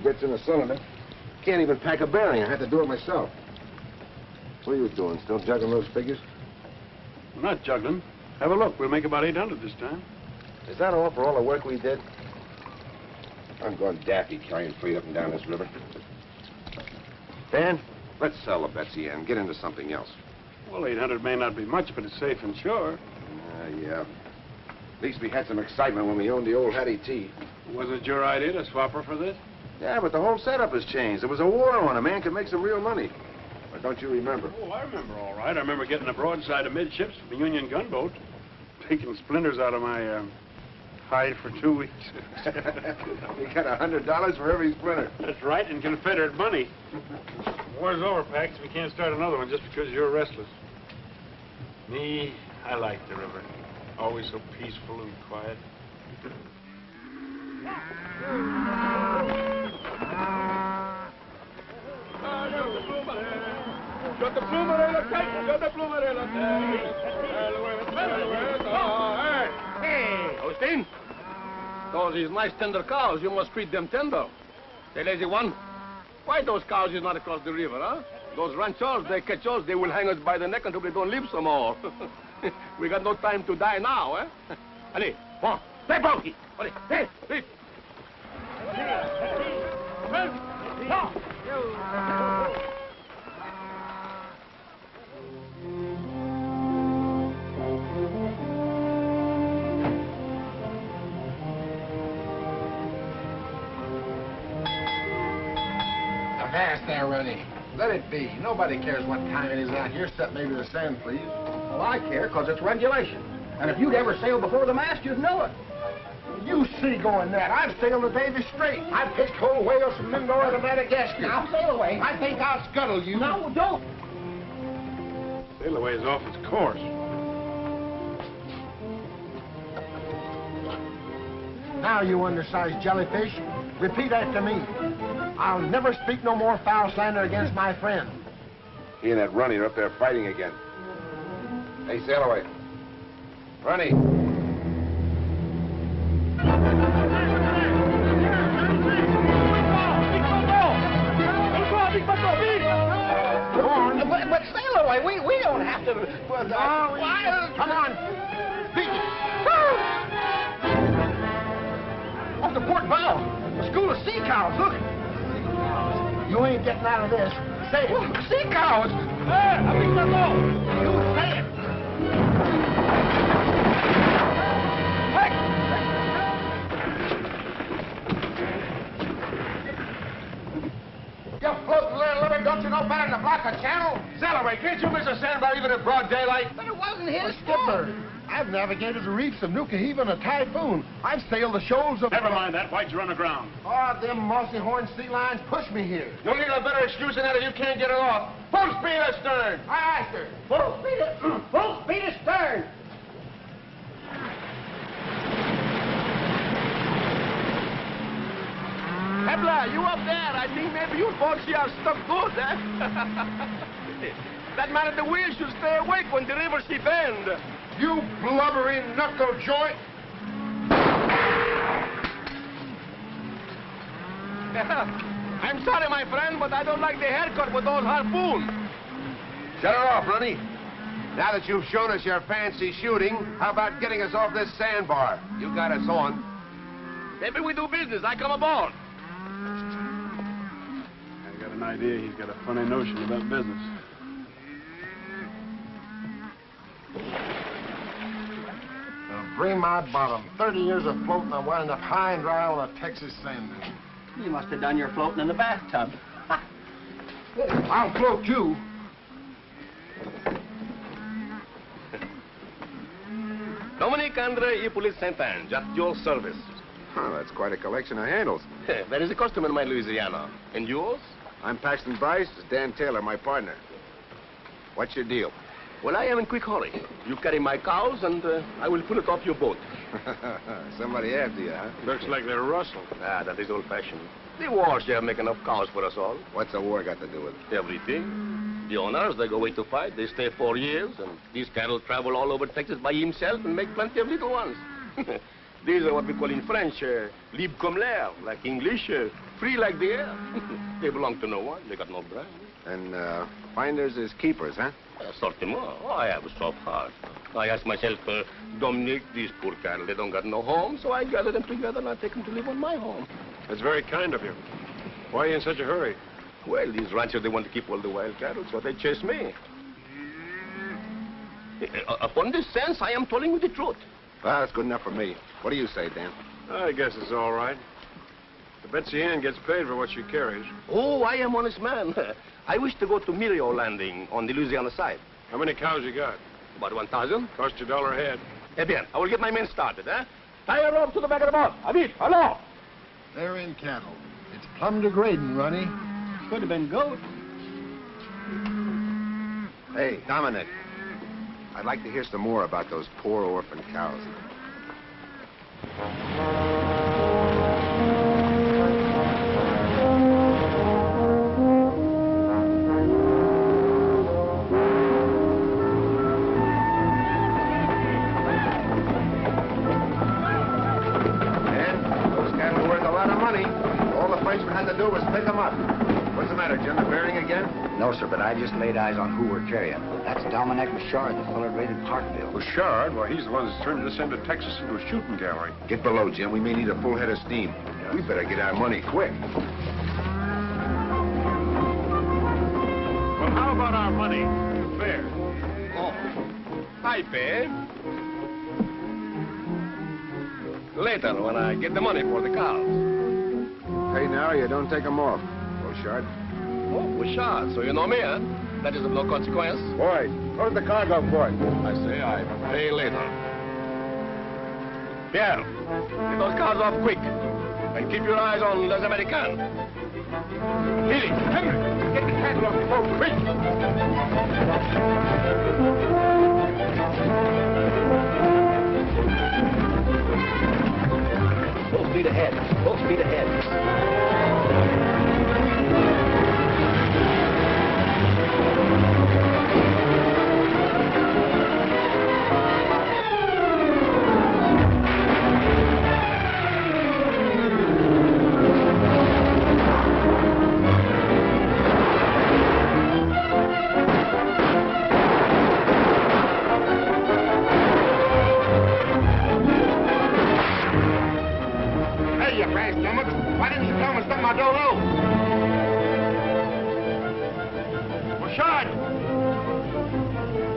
gets in a cylinder. Can't even pack a bearing. I had to do it myself. What are you doing? Still juggling those figures? We're not juggling. Have a look. We'll make about 800 this time. Is that all for all the work we did? I'm going daffy carrying freight up and down this river. Dan, let's sell the Betsy and get into something else. Well, 800 may not be much, but it's safe and sure. Yeah. At least we had some excitement when we owned the old Hattie T. Was it your idea to swap her for this? Yeah, but the whole setup has changed. There was a war on. A man could make some real money. Or don't you remember? Oh, I remember all right. I remember getting a broadside amidships from the Union gunboat, taking splinters out of my hide for 2 weeks. We got $100 for every splinter. That's right, in Confederate money. War's over, Pax. We can't start another one just because you're restless. Me, I like the river. Always so peaceful and quiet. Hey, Austin. Those is nice tender cows. You must treat them tender. Say, lazy one, why those cows is not across the river, huh? Those ranchers, they catch us, they will hang us by the neck until we don't live some more. We got no time to die now, eh? Allez, one, stay bulky. Allez, hey, hey. Avast there, Rennie. Let it be. Nobody cares what time it is out here, except maybe the sand, please. Well, I care, because it's regulation. And if you'd ever sailed before the mast, you'd know it. You see going that. I've sailed the Davy Strait. I've pitched whole whales from Mindoro to Madagascar. Now, sail away. I think I'll scuttle you. No, don't. Sail away is off its course. Now, you undersized jellyfish, repeat after me. I'll never speak no more foul slander against my friend. He and that Runny are up there fighting again. Hey, sail away. Runny. Come on. But sail away. We don't have to. Come on. Beat it. Off the port bow. A school of sea cows. Look. You ain't getting out of this. Say it. Sea cows. You say it. You floating little liver, don't you know better than to block a channel? Celebrate, can't you miss a sandbar even in broad daylight? But it wasn't his Skipper, I've navigated the reefs of Nuka Heave in a typhoon. I've sailed the shoals of... Never mind that. Why'd you run aground? Oh, them mossy horn sea lions pushed me here. You'll need a better excuse than that if you can't get it off. Full speed astern! Aye, aye, sir. Full speed astern. Hebla, you up there? I think maybe you both see are stuck good, eh? That man at the wheel should stay awake when the river she bend. You blubbering knuckle joint. I'm sorry, my friend, but I don't like the haircut with those harpoons. Shut her off, Runny. Now that you've shown us your fancy shooting, how about getting us off this sandbar? You got us on. Maybe we do business. I come aboard. I got an idea he's got a funny notion about business. Bring my bottom. 30 years of floating, I wind up high and dry on a Texas sand dune. You must have done your floating in the bathtub. I'll float too. Dominique Andre Hippolyte Saint-Ange, at your service. Oh, that's quite a collection of handles. That is a custom in my Louisiana. And yours? I'm Paxton Bryce. This is Dan Taylor, my partner. What's your deal? Well, I am in quick hurry. You carry my cows, and I will pull it off your boat. Somebody after you, huh? Looks like they're rustled. Ah, that is old-fashioned. The wars here make enough cows for us all. What's the war got to do with it? Everything. The owners, they go away to fight. They stay 4 years, and these cattle travel all over Texas by himself and make plenty of little ones. These are what we call in French, libre comme l'air, like English, free like the air. They belong to no one. They got no brand. And finders is keepers, huh? Certainement. Oh, I have a soft heart. I ask myself, Dominic, these poor cattle, they don't got no home, so I gather them together and I take them to live on my home. That's very kind of you. Why are you in such a hurry? Well, these ranchers, they want to keep all the wild cattle, so they chase me. Upon this sense, I am telling you the truth. Well, that's good enough for me. What do you say, Dan? I guess it's all right. The Betsy Ann gets paid for what she carries. Oh, I am honest man. I wish to go to Mirio Landing on the Louisiana side. How many cows you got? About 1,000. Cost you $1 a head. Eh bien, I will get my men started, eh? Tie a rope to the back of the boat. Avit, hello! They're in cattle. It's plumb degrading, Ronnie. Could have been goat. Hey, Dominic. I'd like to hear some more about those poor orphan cows. Had to do was pick them up. What's the matter, Jim? The bearing again? No, sir, but I just laid eyes on who we're carrying. That's Dominic Bouchard, the fellow raided Parkville. Bouchard? Well, he's the one that's turned this end of Texas into a shooting gallery. Get below, Jim. We may need a full head of steam. We better get our money quick. Well, how about our money? The fare. Oh, I pay. Later, when I get the money for the cows. Pay now or you don't take them off, Bouchard. Oh, Bouchard, so you know me, huh? That is of no consequence. Boy, load the cargo for it. I say I pay later. Pierre, get those cars off quick. And keep your eyes on Les Americains. Billy, Henry, get the cattle off the boat, quick! Full speed ahead. Full speed ahead. Why didn't you tell me something I don't know? Bouchard!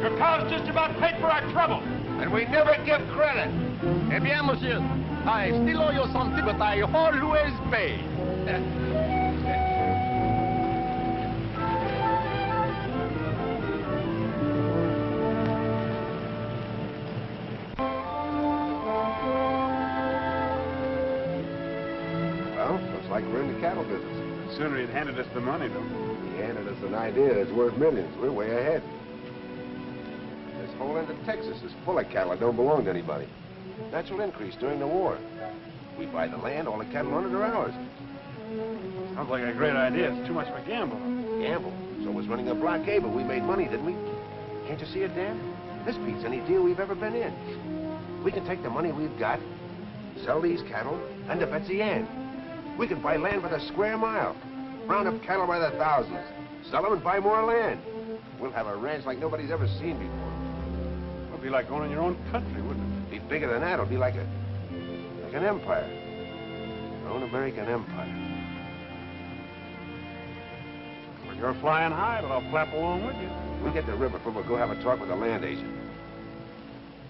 Your cow's just about paid for our trouble. And we never give credit. Eh bien, monsieur, I still owe you something, but I always pay. Like we're in the cattle business. The sooner he'd handed us the money, though. He handed us an idea that's worth millions. We're way ahead. This whole end of Texas is full of cattle that don't belong to anybody. Natural increase during the war. We buy the land, all the cattle on it are ours. Sounds like a great idea. It's too much of a gamble. Gamble? So was running a blockade, but we made money, didn't we? Can't you see it, Dan? This beats any deal we've ever been in. We can take the money we've got, sell these cattle, and the Betsy Ann. We can buy land by the square mile, round up cattle by the thousands, sell them and buy more land. We'll have a ranch like nobody's ever seen before. It would be like owning your own country, wouldn't it? Be bigger than that. It'll be like an empire. Our own American empire. Well, you're flying high, but I'll flap along with you. We'll get the river, we'll go have a talk with the land agent.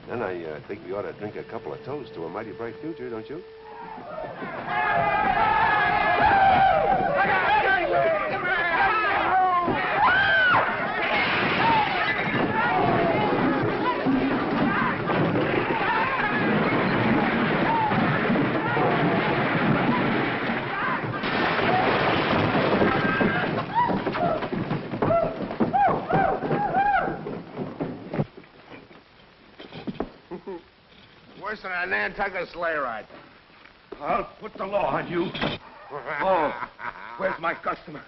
Then I think we ought to drink a couple of toasts to a mighty bright future, don't you? Worse than a Nantucket sleigh ride. I'll put the law on you. Oh, where's my customer?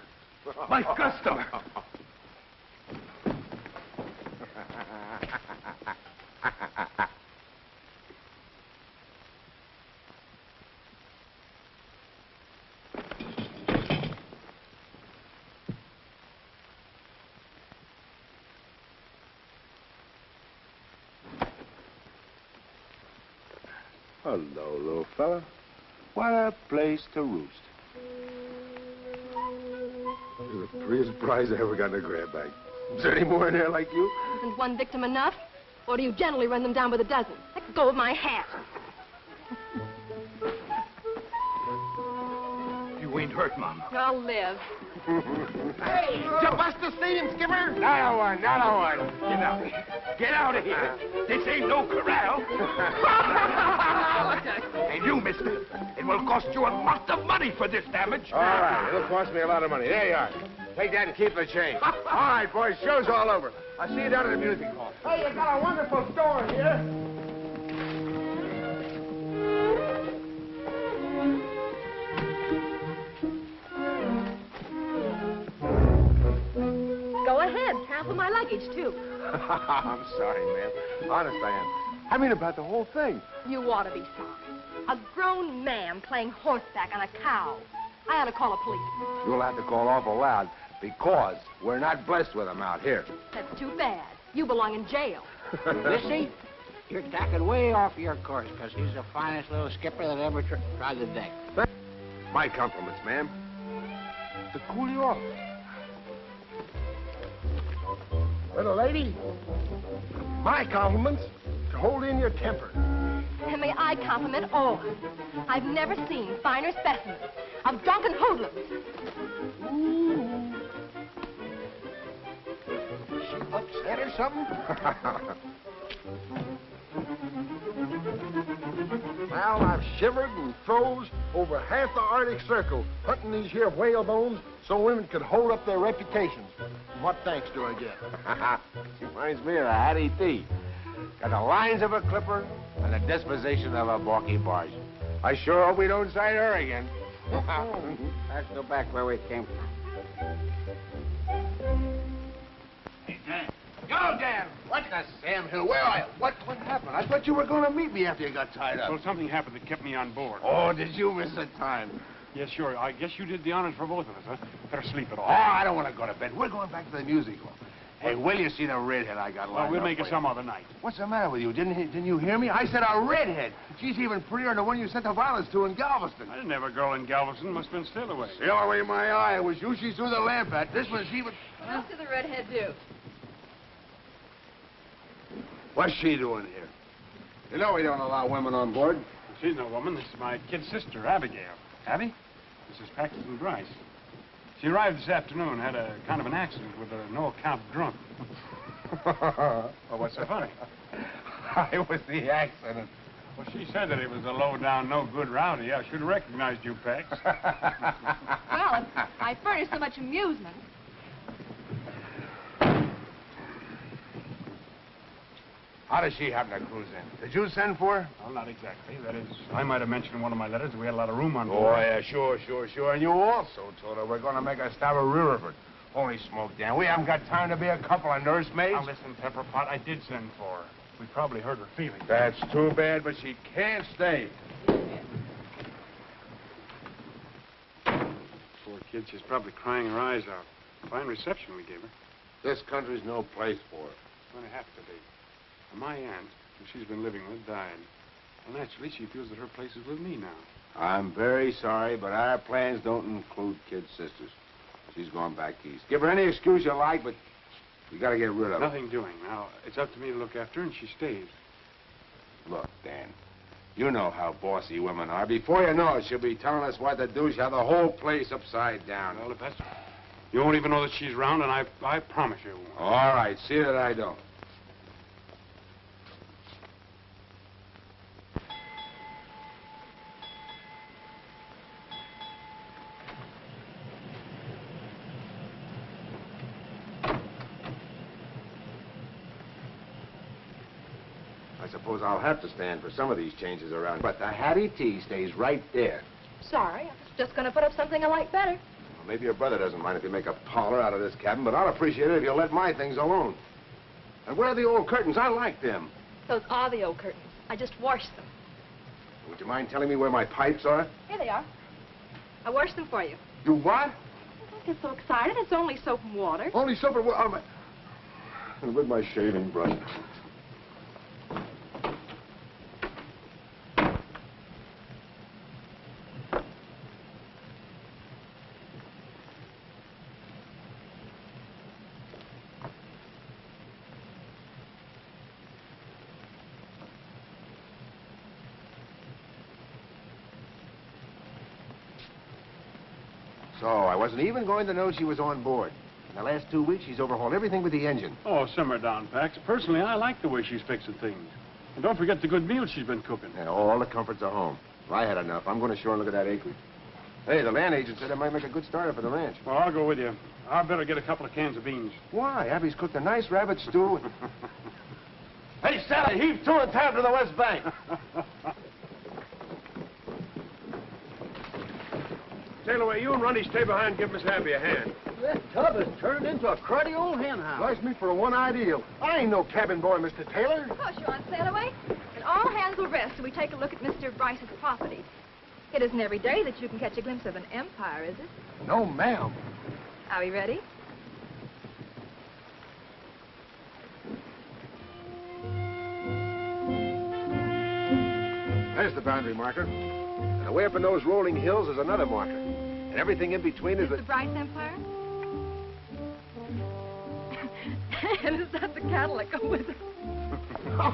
My customer! Hello, little fella. What a place to roost. You're the prettiest prize I ever got in a grab bag. Is there any more in there like you? Isn't one victim enough? Or do you generally run them down with a dozen? Let go of my hat. You ain't hurt, Mom. I'll live. Hey, you bust the scene, Skipper? Not a one, not a one. Get out of here. Get out of here. This ain't no corral. And you, mister, it will cost you a lot of money for this damage. All right, it'll cost me a lot of money. There you are. Take that and keep the change. All right, boys, show's all over. I'll see you down at the music hall. Hey, you got a wonderful store here. Go ahead. Half of my luggage, too. I'm sorry, ma'am. Honest, I am. I mean about the whole thing. You ought to be sorry. A grown man playing horseback on a cow. I ought to call a policeman. You'll have to call awful loud because we're not blessed with them out here. That's too bad. You belong in jail. Missy, you're tacking way off your course, because he's the finest little skipper that ever trod the deck. My compliments, ma'am. To cool you off. Little lady, my compliments to hold in your temper. And may I compliment all. I've never seen finer specimens of drunken hoodlums. Ooh. She upset or something? Well, I've shivered and froze over half the Arctic Circle hunting these here whale bones so women could hold up their reputations. And what thanks do I get? She reminds me of the Hattie T. Got the lines of a clipper and the disposition of a balky barge. I sure hope we don't sight her again. Let's go back where we came from. Hey, Dan. Yo, Dan. What the Sam Hill? Where are you? What happened? I thought you were going to meet me after you got tied up. Well, something happened that kept me on board. Oh, did you miss the time? Yes, sure. I guess you did the honors for both of us, huh? Better sleep it Oh, off. I don't want to go to bed. We're going back to the music hall. Hey, will you see the redhead I got lined Well, we'll up make it for some you? other night. What's the matter with you? Didn't you hear me? I said a redhead. She's even prettier than the one you sent the violence to in Galveston. I didn't have a girl in Galveston. Must have been still away. Sail away my eye. It was you she threw the lamp at. This one's even... What did the redhead do? What's she doing here? You know we don't allow women on board. She's no woman. This is my kid sister, Abigail. Abby? This is Paxton Bryce. She arrived this afternoon, had a kind of an accident with a no-account drunk. Well, what's so funny? I was the accident. Well, she said that it was a low-down, no-good rowdy. I should have recognized you, Pax. Well, if I furnish so much amusement. How does she happen to cruise in? Did you send for her? Well, not exactly. That is, I might have mentioned in one of my letters that we had a lot of room on Oh, board. yeah, sure. And you also told her we're going to make a stab of Riverford. Holy smoke, Dan. We haven't got time to be a couple of nursemaids. Now, listen, Pepperpot, I did send for her. We probably hurt her feelings. That's too bad, but she can't stay. Poor kid, she's probably crying her eyes out. Fine reception we gave her. This country's no place for her. It's going to have to be. And my aunt, who she's been living with, died. Well, naturally, she feels that her place is with me now. I'm very sorry, but our plans don't include kid sisters. She's going back east. Give her any excuse you like, but we got to get rid of her. Nothing doing. Now, it's up to me to look after her, and she stays. Look, Dan, you know how bossy women are. Before you know it, she'll be telling us what to do. She'll have the whole place upside down. Well, if that's... You won't even know that she's round, and I promise you won't. All right, see that I don't. I suppose I'll have to stand for some of these changes around. But the Hattie T stays right there. Sorry, I was just going to put up something I like better. Well, maybe your brother doesn't mind if you make a parlor out of this cabin, but I'll appreciate it if you'll let my things alone. And where are the old curtains? I like them. Those are the old curtains. I just washed them. Would you mind telling me where my pipes are? Here they are. I washed them for you. You what? Don't get so excited. It's only soap and water. Only soap and water. And with my shaving brush. So I wasn't even going to know she was on board. In the last 2 weeks, she's overhauled everything with the engine. Oh, simmer down, Pax. Personally, I like the way she's fixing things. And don't forget the good meals she's been cooking. Yeah, all the comforts are home. If I had enough, I'm going ashore and look at that acreage. Hey, the land agent said it might make a good starter for the ranch. Well, I'll go with you. I better get a couple of cans of beans. Why? Abby's cooked a nice rabbit stew. Hey, Sally, heave to and tab to the west bank. Sail away. You and Ronnie stay behind and give Miss Abby a hand. That tub has turned into a cruddy old hen house. Bless me for a one-eyed eel. I ain't no cabin boy, Mr. Taylor. Of course you aren't, Sailaway. And all hands will rest till we take a look at Mr. Bryce's property. It isn't every day that you can catch a glimpse of an empire, is it? No, ma'am. Are we ready? There's the boundary marker. And away up in those rolling hills is another marker. And everything in between is Mr. Bryce Empire? And is that the cattle that go with it? All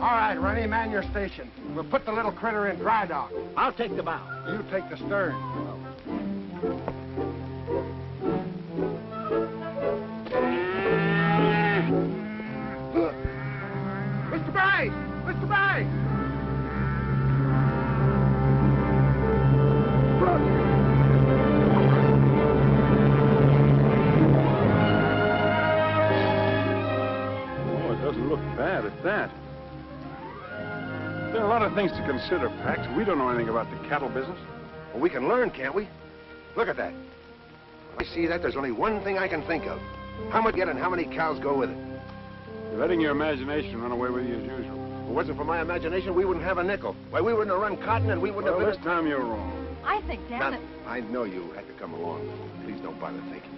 right, Ronnie, man your station. We'll put the little critter in dry dock. I'll take the bow. You take the stern. Mr. Bryce! Mr. Bryce! Look bad at that. There are a lot of things to consider, Pax. We don't know anything about the cattle business. Well, we can learn, can't we? Look at that. When I see that, there's only one thing I can think of. How much get and how many cows go with it? You're letting your imagination run away with you as usual. If it wasn't for my imagination, we wouldn't have a nickel. Why, we wouldn't have run cotton and we wouldn't Well, have... this time you're wrong. I think, Dan, I know you had to come along. Please don't bother thinking.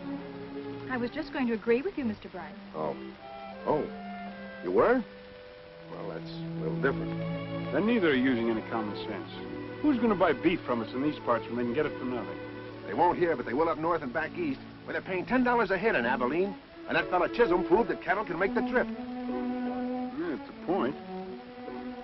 I was just going to agree with you, Mr. Bryce. Oh. Oh. You were? Well, that's a little different. Then neither are using any common sense. Who's going to buy beef from us in these parts when they can get it for nothing? They won't here, but they will up north and back east, where they're paying $10 a head in Abilene. And that fella Chisholm proved that cattle can make the trip. Yeah, it's a point.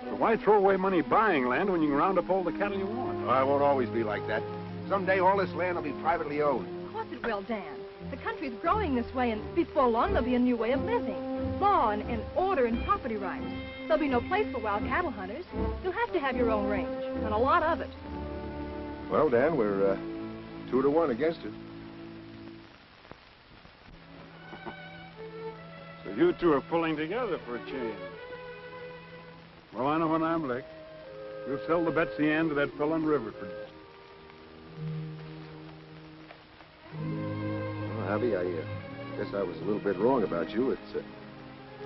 But why throw away money buying land when you can round up all the cattle you want? Oh, it won't always be like that. Someday all this land will be privately owned. Of course it will, Dan. The country's growing this way, and before long there'll be a new way of living. Law and order and property rights. There'll be no place for wild cattle hunters. You'll have to have your own range, and a lot of it. Well, Dan, we're 2-1 against it. So you two are pulling together for a change. Well, I know what I'm like. We'll sell the Betsy Ann to that fellow in Riverford. Well, Abby, I guess I was a little bit wrong about you. It's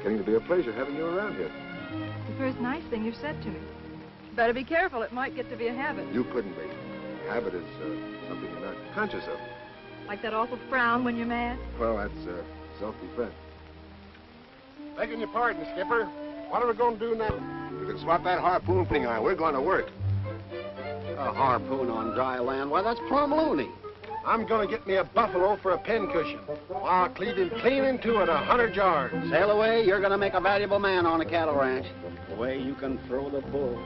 getting to be a pleasure having you around here. It's the first nice thing you've said to me. Better be careful. It might get to be a habit. You couldn't be. Habit is something you're not conscious of. Like that awful frown when you're mad. Well, that's self-defense. Begging your pardon, Skipper. What are we going to do now? You can swap that harpoon thing on. We're going to work. A harpoon on dry land? Why, that's plumb loony. I'm going to get me a buffalo for a pincushion. I'll cleave him clean into it 100 yards. Sail away, you're going to make a valuable man on a cattle ranch. The way you can throw the bull.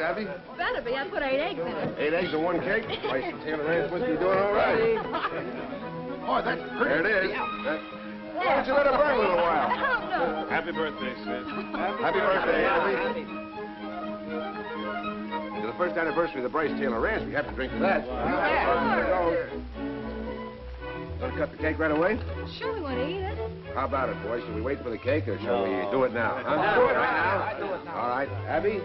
Abby? Better be. I put 8 eggs in it. 8 eggs and 1 cake? Why, Taylor Ranch must be doing all right. Oh, that's pretty. There it is. Why don't you let it burn a little while? I don't know. Happy birthday, Sid. Happy birthday, Abby. Into the first anniversary of the Bryce Taylor Ranch. We have to drink to that. Want to cut the cake right away? Sure, we want to eat it. How about it, boys? Shall we wait for the cake, or shall we do it now? Huh? Do it right now. I do it now. All right. Abby?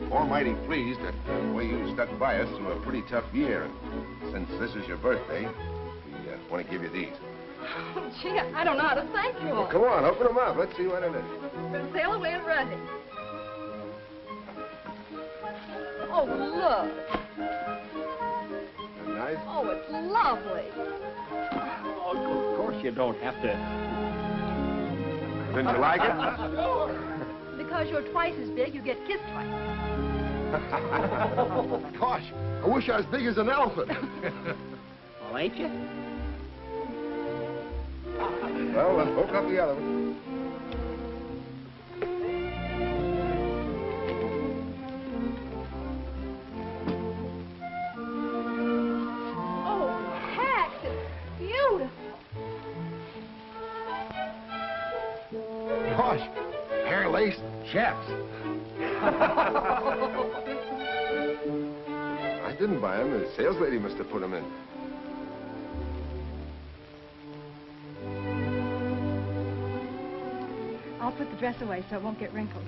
We're almighty pleased that the way you stuck by us through a pretty tough year. And since this is your birthday, we want to give you these. Oh, gee, I don't know how to thank you. Well, come on, open them up. Let's see what it is. Sail away and run it. Oh, look. Isn't that nice? Oh, it's lovely. Oh, of course you don't have to. Didn't you like it? Because you're twice as big, you get kissed twice. Gosh, I wish I was big as an elephant. Well, ain't you? Well, let's open up the other one. Oh, Pax, it's beautiful. Gosh, hair lace chaps. I didn't buy them. The sales lady must have put them in. I'll put the dress away so it won't get wrinkled.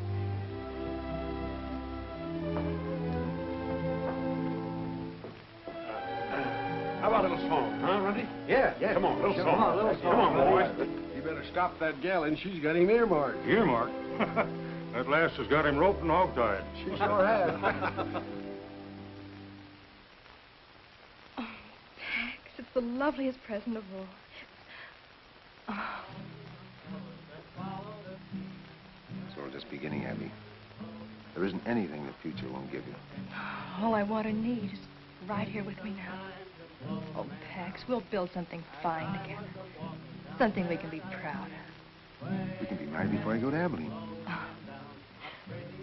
How about a little song, huh, Runty? Yeah. Come on, little Come song. on, little Come on, boys. You better stop that gal, and she's got him earmarked. Earmark. That lass has got him roped and hog-tied. She sure has. Oh, Pax, it's the loveliest present of all. Oh. It's all just beginning, Abby. There isn't anything the future won't give you. All I want and need is right here with me now. Oh, Pax, we'll build something fine together. Something we can be proud of. We can be married before I go to Abilene.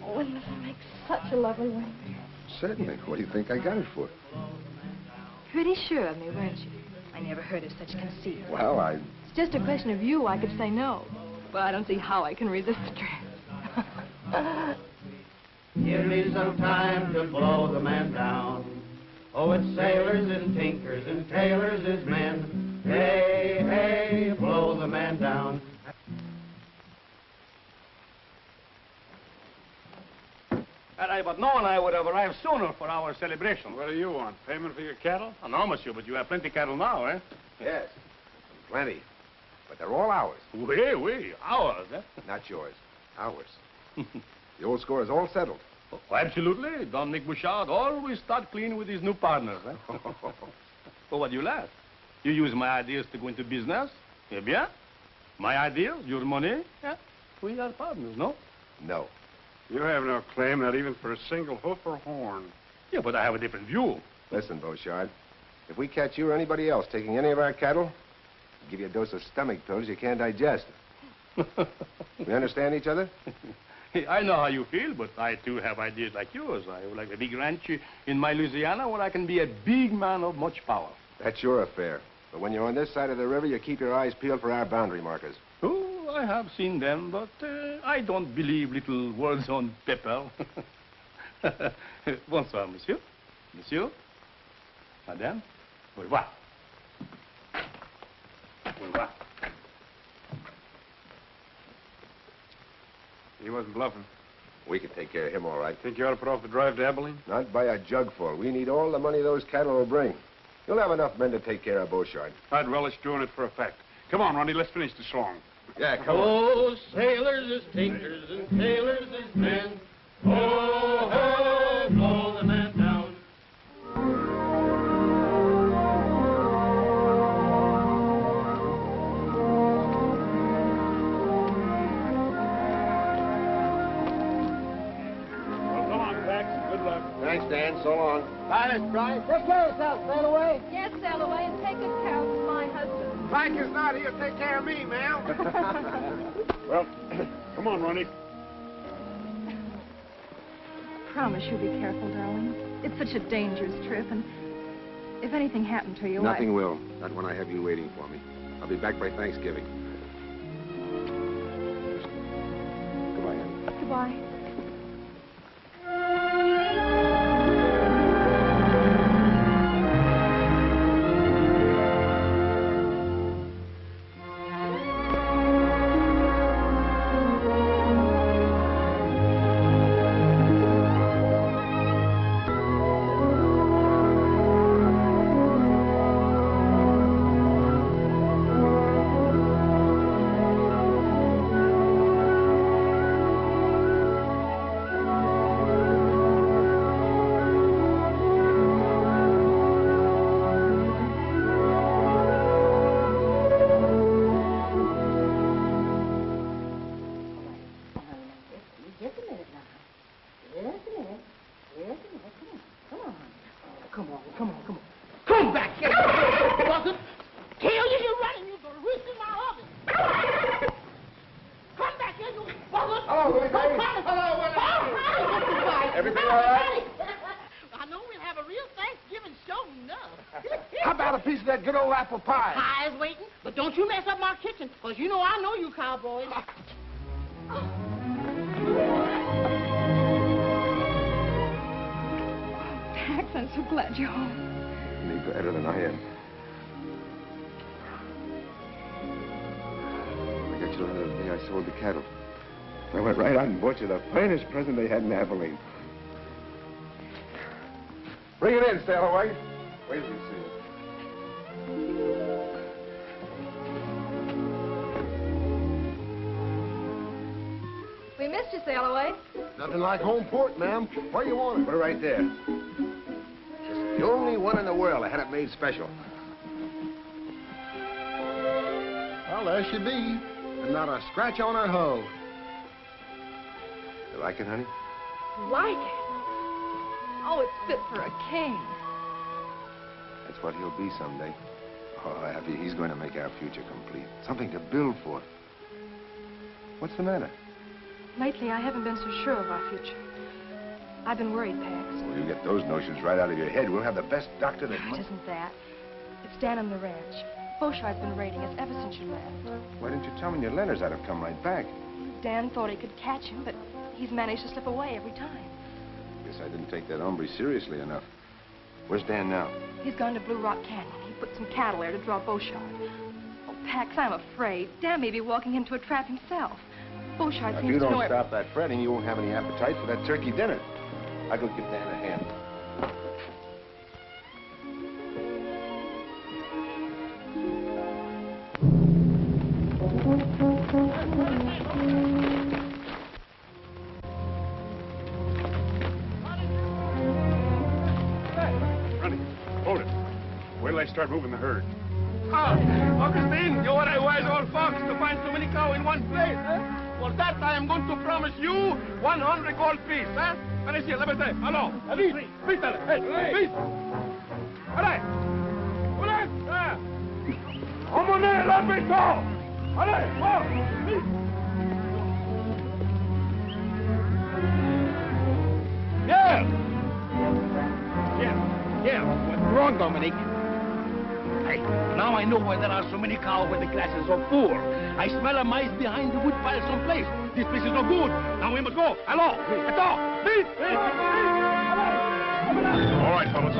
Oh, wouldn't this make such a lovely wedding? Certainly. What do you think I got it for? Pretty sure of me, weren't you? I never heard of such conceit. Well, It's just a question of you, I could say no. But I don't see how I can resist the dress. Give me some time to blow the man down. Oh, it's sailors and tinkers and tailors is men. Hey, hey, blow the man down. Had I but known, I would have arrived sooner for our celebration. What do you want? Payment for your cattle? Oh, no, monsieur, but you have plenty cattle now, eh? Yes. Plenty. But they're all ours. Oui, ours, eh? Not yours. Ours. The old score is all settled. Oh, absolutely. Don Nick Bouchard always start clean with his new partners, eh? Oh, what do you laugh? You use my ideas to go into business? Eh bien? My ideas, your money? Yeah. We are partners, no? No. You have no claim, not even for a single hoof or horn. Yeah, but I have a different view. Listen, Beauchard. If we catch you or anybody else taking any of our cattle, we'll give you a dose of stomach pills you can't digest. We understand each other? I know how you feel, but I too have ideas like yours. I would like a big ranch in my Louisiana where I can be a big man of much power. That's your affair. But when you're on this side of the river, you keep your eyes peeled for our boundary markers. Oh, I have seen them, but I don't believe little words on paper. Bonsoir, monsieur. Monsieur. Madame. Au revoir. Au revoir. He wasn't bluffing. We can take care of him all right. Think you ought to put off the drive to Abilene? Not by a jugful. We need all the money those cattle will bring. You'll have enough men to take care of Beauchard. I'd relish doing it for a fact. Come on, Ronnie, let's finish the song. Yeah, come on. Oh, sailors is tinkers and tailors is men. Oh, ho, blow the man down. Well, so long, Pax. Good luck. Thanks, Dan. So long. Bye, Miss Bryce. Take care of yourself. Sail away. Yes, sail away and take good care of my husband. Frank is not here. Take care of me, ma'am. Well, come on, Ronnie. Promise you'll be careful, darling. It's such a dangerous trip, and if anything happened to you, Nothing will. Not when I have you waiting for me. I'll be back by Thanksgiving. Why? Just a minute now. Just a minute. Come on. Come on. Come back here, you buzzard. Tell you're running, you're going to risk my office. Come back here, you buzzard. Hello, Willie. Hello, Everything all right? I know we'll have a real Thanksgiving show enough. How about a piece of that good old apple pie? Pie is waiting, but don't you mess up my kitchen, because you know I know you cowboys. Tex, I'm so glad you're home. Any better than I am. I got your letter the day I sold the cattle. I went right out and bought you the finest present they had in Abilene. Bring it in, Stallaway. Wait till you see it. We missed you, Sailaway. Nothing like home port, ma'am. Where you want it? Put it right there. It's the only one in the world that had it made special. Well, there she be. And not a scratch on her hull. You like it, honey? Like it? Oh, it's fit for a king. That's what he'll be someday. Oh, Abby, he's going to make our future complete. Something to build for. What's the matter? Lately, I haven't been so sure of our future. I've been worried, Pax. Well, you get those notions right out of your head. We'll have the best doctor that... It isn't that. It's Dan on the ranch. Beauchard's been raiding us ever since you left. Why didn't you tell me your letters? I'd have come right back. Dan thought he could catch him, but he's managed to slip away every time. Guess I didn't take that hombre seriously enough. Where's Dan now? He's gone to Blue Rock Canyon. He put some cattle there to draw Beauchard. Oh, Pax, I'm afraid. Dan may be walking into a trap himself. Beauchard If seems you to know don't stop that fretting, you won't have any appetite for that turkey dinner. I'll go give Dan a hand. Running. Hold it. Wait till I start moving the herd. Augustine, you're a wise old fox to find so many cows in one place, eh? For that, I am going to promise you 100 gold piece, eh? Allez, let me say, hello. Vite, vite, hey, vite. Allez. Allez, ah. Emmenez la béton. Allez, wow, vite. Yeah, what's wrong, Dominic? Hey, now I know why there are so many cows where the grass is so poor. I smell a mice behind the wood pile someplace. This place is no good. Now we must go. Hello, attends, vite, vite, All right, fellas.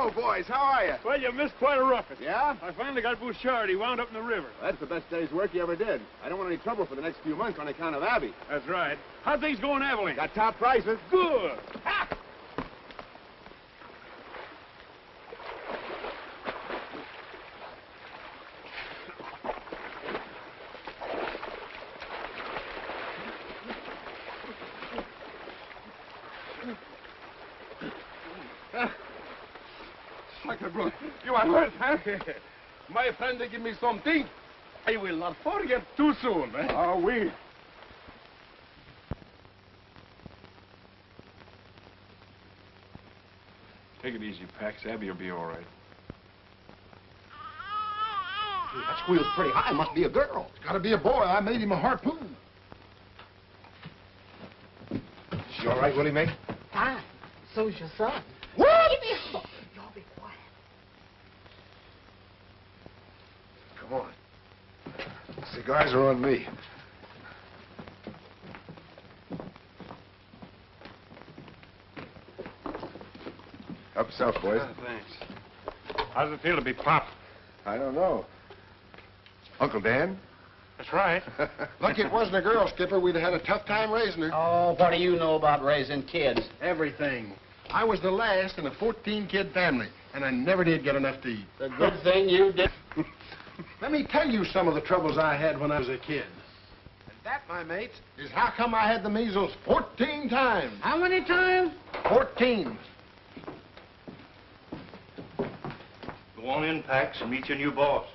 Hello, boys. How are you? Well, you missed quite a roughing. Yeah? I finally got Bouchard. He wound up in the river. That's the best day's work you ever did. I don't want any trouble for the next few months on account of Abby. That's right. How'd things go in Abilene? Got top prices. Good. Ha! You are hurt, huh? My friend, they give me something. I will not forget too soon. Eh? Oh, we. Take it easy, Pax. Abby will be all right. Gee, that squeal's pretty high. Must be a girl. It's gotta be a boy. I made him a harpoon. She all right, Willie, mate? Fine. So's your son. What? Give me a book. Y'all be quiet. Come on. Cigars are on me. Up south, boys. Thanks. How's it feel to be Pop? I don't know. Uncle Dan? That's right. Lucky it wasn't a girl, Skipper. We'd have had a tough time raising her. Oh, what do you know about raising kids? Everything. I was the last in a 14-kid family, and I never did get enough to eat. The good thing you did. Let me tell you some of the troubles I had when I was a kid. And that, my mates, is how come I had the measles 14 times. How many times? 14. Go on in, Pax, and meet your new boss.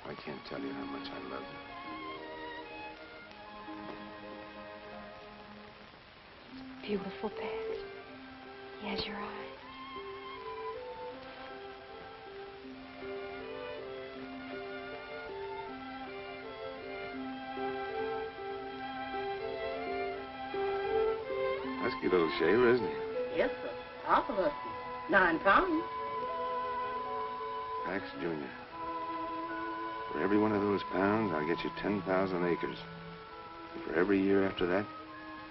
I can't tell you how much I love you. Beautiful, Pax. He has your eyes. Husky little shaver, isn't he? Yes, sir. Awful lusty. 9 pounds. Pax Jr. For every one of those pounds, I'll get you 10,000 acres. And for every year after that,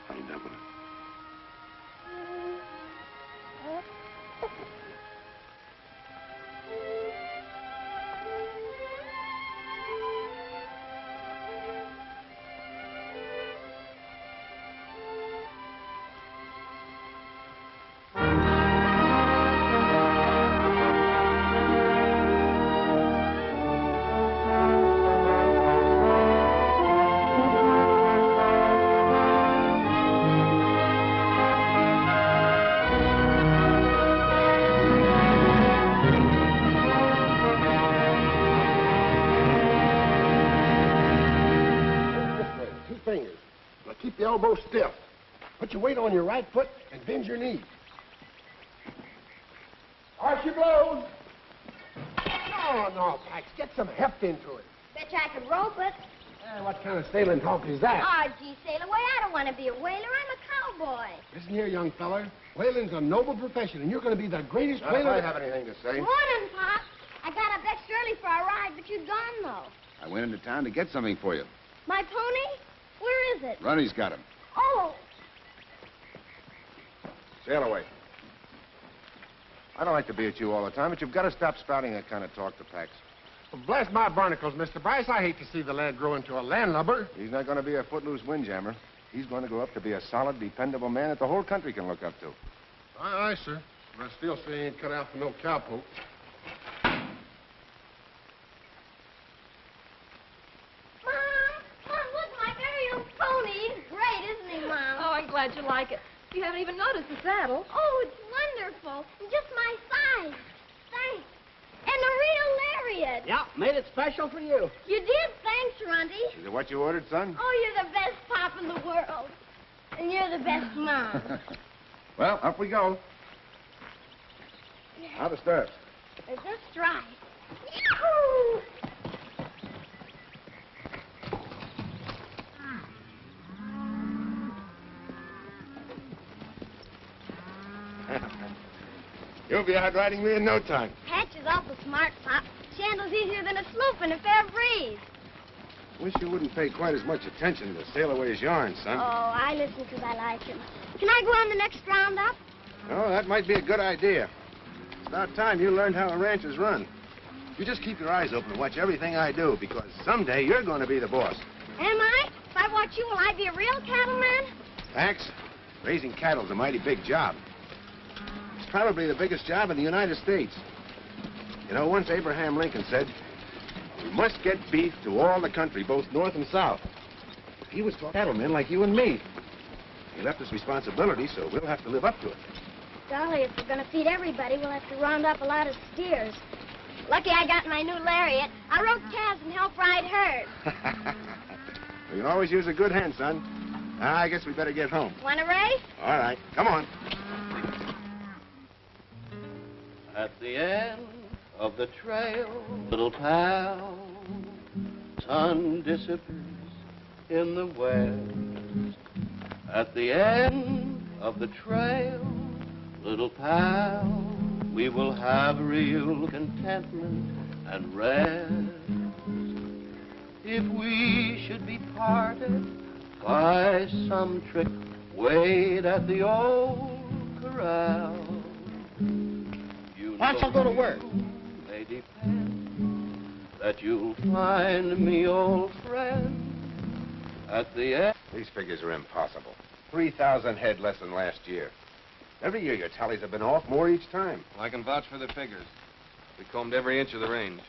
I'll double it. Keep the elbow stiff. Put your weight on your right foot and bend your knee. Arch your blows. No, Pax. Get some heft into it. Bet you I could rope it. What kind of sailing talk is that? Oh, gee, sailor, why, I don't want to be a whaler. I'm a cowboy. Listen here, young feller. Whaling's a noble profession, and you're going to be the greatest whaler. I have anything to say. Morning, Pop. I got up extra early for our ride, but you're gone, though. I went into town to get something for you. My pony? Where is it? Ronnie's got him. Oh, Sail away. I don't like to be at you all the time, but you've got to stop spouting that kind of talk to Pax. Well, bless my barnacles, Mr. Bryce. I hate to see the lad grow into a landlubber. He's not going to be a footloose windjammer. He's going to grow up to be a solid, dependable man that the whole country can look up to. Aye, sir. But I still say he ain't cut out for no cowpoke. Mom, look, my very own pony. He's great, isn't he, Mom? Oh, I'm glad you like it. You haven't even noticed the saddle. Oh, it's wonderful. And just my size. Thanks. And a real lariat. Yeah, made it special for you. You did. Thanks, Runty. Is it what you ordered, son? Oh, you're the best pop in the world. And you're the best mom. Well, up we go. How the stirrups? They're just right. Yahoo! You'll be out riding me in no time. Patch is awful smart, Pop. She handles easier than a sloop in a fair breeze. Wish you wouldn't pay quite as much attention to sail away's yarn, son. Oh, I listen because I like him. Can I go on the next roundup? Oh, that might be a good idea. It's about time you learned how a ranch is run. You just keep your eyes open and watch everything I do, because someday you're going to be the boss. Am I? If I watch you, will I be a real cattleman? Max, raising cattle's a mighty big job. It's probably the biggest job in the United States. You know, once Abraham Lincoln said, "We must get beef to all the country, both north and south." He was talking cattlemen like you and me. He left us responsibility, so we'll have to live up to it. Golly, if we're going to feed everybody, we'll have to round up a lot of steers. Lucky I got my new lariat. I rode calves and helped ride herd. You can always use a good hand, son. I guess we better get home. Want to race? All right, come on. At the end of the trail, little pal, sun disappears in the west. At the end of the trail, little pal, we will have real contentment and rest. If we should be parted by some trick, wait at the old corral. Why don't you go to work? May depend that you'll find me, old friend, at the end. These figures are impossible. 3,000 head less than last year. Every year your tallies have been off more each time. I can vouch for the figures. We combed every inch of the range.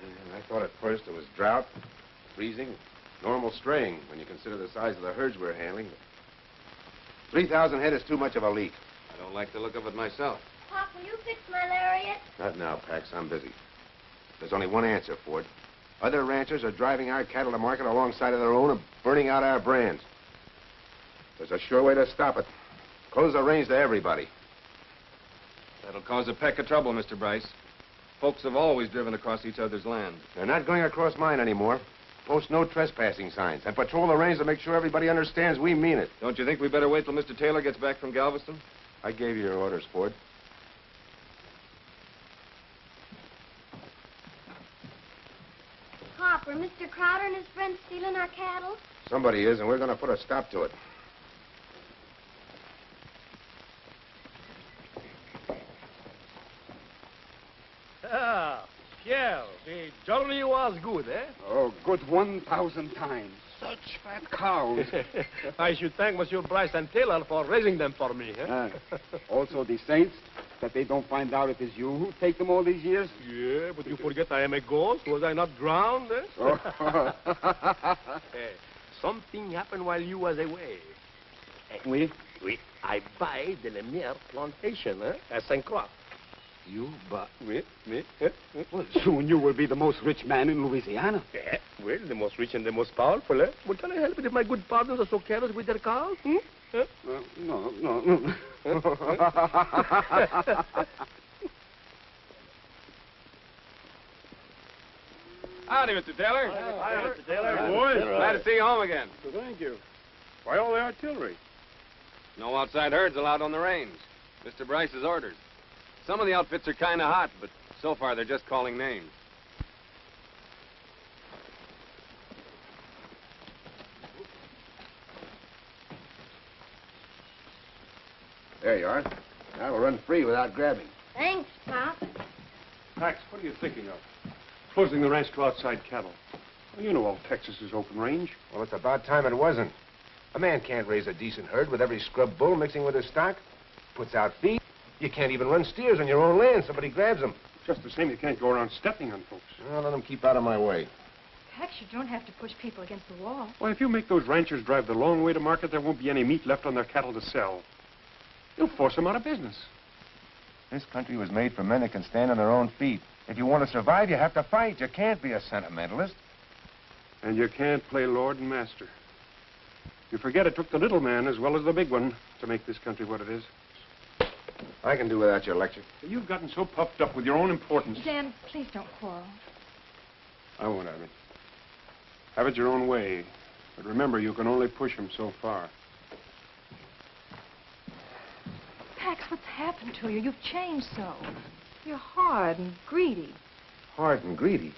And I thought at first it was drought, freezing, normal straying when you consider the size of the herds we're handling. 3,000 head is too much of a leak. I don't like the look of it myself. Pop, will you fix my lariat? Not now, Pax. I'm busy. There's only one answer, Ford. Other ranchers are driving our cattle to market alongside of their own and burning out our brands. There's a sure way to stop it. Close the range to everybody. That'll cause a peck of trouble, Mr. Bryce. Folks have always driven across each other's land. They're not going across mine anymore. Post no trespassing signs and patrol the range to make sure everybody understands we mean it. Don't you think we better wait till Mr. Taylor gets back from Galveston? I gave you your orders, Ford. Pop, are Mr. Crowder and his friends stealing our cattle? Somebody is, and we're going to put a stop to it. Ah, Pierre, the journey was good, eh? Oh, good 1,000 times. Such fat cows. I should thank Monsieur Bryce and Taylor for raising them for me, eh? Also the saints, that they don't find out it is you who take them all these years. Yeah, but you forget I am a ghost. Was I not drowned, eh? Oh. Hey, something happened while you was away. Oui? Oui, I buy the Lemire plantation, eh? At St. Croix. You, but... Oui. Well, soon you will be the most rich man in Louisiana. Yeah, well, the most rich and the most powerful, eh? But can I help it if my good partners are so careless with their cows? Hmm? Eh? No. Howdy, Mr. Taylor. Hi, Mr. Taylor. Boys, glad to see you home again. Thank you. Why all the artillery? No outside herds allowed on the range. Mr. Bryce's orders. Some of the outfits are kind of hot, but so far they're just calling names. There you are. Now we'll run free without grabbing. Thanks, Pop. Max, what are you thinking of? Closing the ranch to outside cattle. Well, you know all Texas is open range. Well, it's about time it wasn't. A man can't raise a decent herd with every scrub bull mixing with his stock. Puts out feed. You can't even run steers on your own land. Somebody grabs them. Just the same, you can't go around stepping on folks. Well, let them keep out of my way. Pax, you don't have to push people against the wall. Well, if you make those ranchers drive the long way to market, there won't be any meat left on their cattle to sell. You'll force them out of business. This country was made for men that can stand on their own feet. If you want to survive, you have to fight. You can't be a sentimentalist. And you can't play lord and master. You forget it took the little man as well as the big one to make this country what it is. I can do without your lecture. You've gotten so puffed up with your own importance. Dan, please don't quarrel. I won't have it. Have it your own way. But remember, you can only push him so far. Pax. Pax, what's happened to you? You've changed so. You're hard and greedy. Hard and greedy?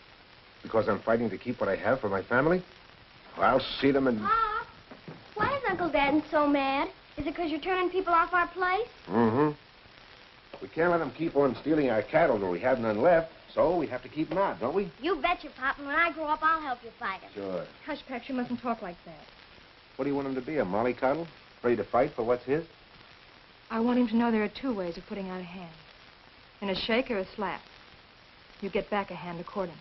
Because I'm fighting to keep what I have for my family? I'll see them and... Pop, why is Uncle Dan so mad? Is it because you're turning people off our place? Mm-hmm. We can't let them keep on stealing our cattle when we have none left, so we have to keep them out, don't we? You betcha, Pop, and when I grow up, I'll help you fight him. Sure. Hush, Pax, you mustn't talk like that. What do you want him to be, a mollycoddle? Ready to fight for what's his? I want him to know there are two ways of putting out a hand. In a shake or a slap. You get back a hand according.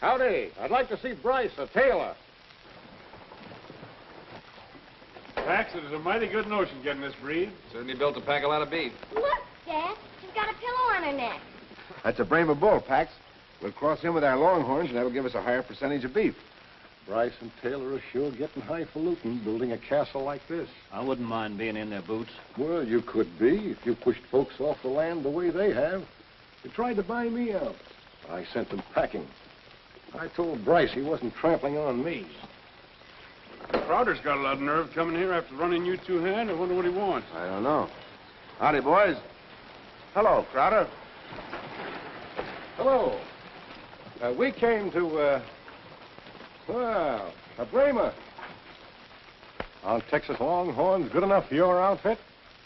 Howdy. I'd like to see Bryce, a tailor. Pax, it is a mighty good notion getting this breed. Certainly built to pack a lot of beef. Look, Dad. She's got a pillow on her neck. That's a brave of bull, Pax. We'll cross him with our longhorns, and that'll give us a higher percentage of beef. Bryce and Taylor are sure getting highfalutin building a castle like this. I wouldn't mind being in their boots. Well, you could be if you pushed folks off the land the way they have. They tried to buy me out. I sent them packing. I told Bryce he wasn't trampling on me. Crowder's got a lot of nerve coming here after running you two-hand. I wonder what he wants. I don't know. Howdy, boys. Hello, Crowder. Hello. We came to, well, a Brahma. Are Texas Longhorns good enough for your outfit?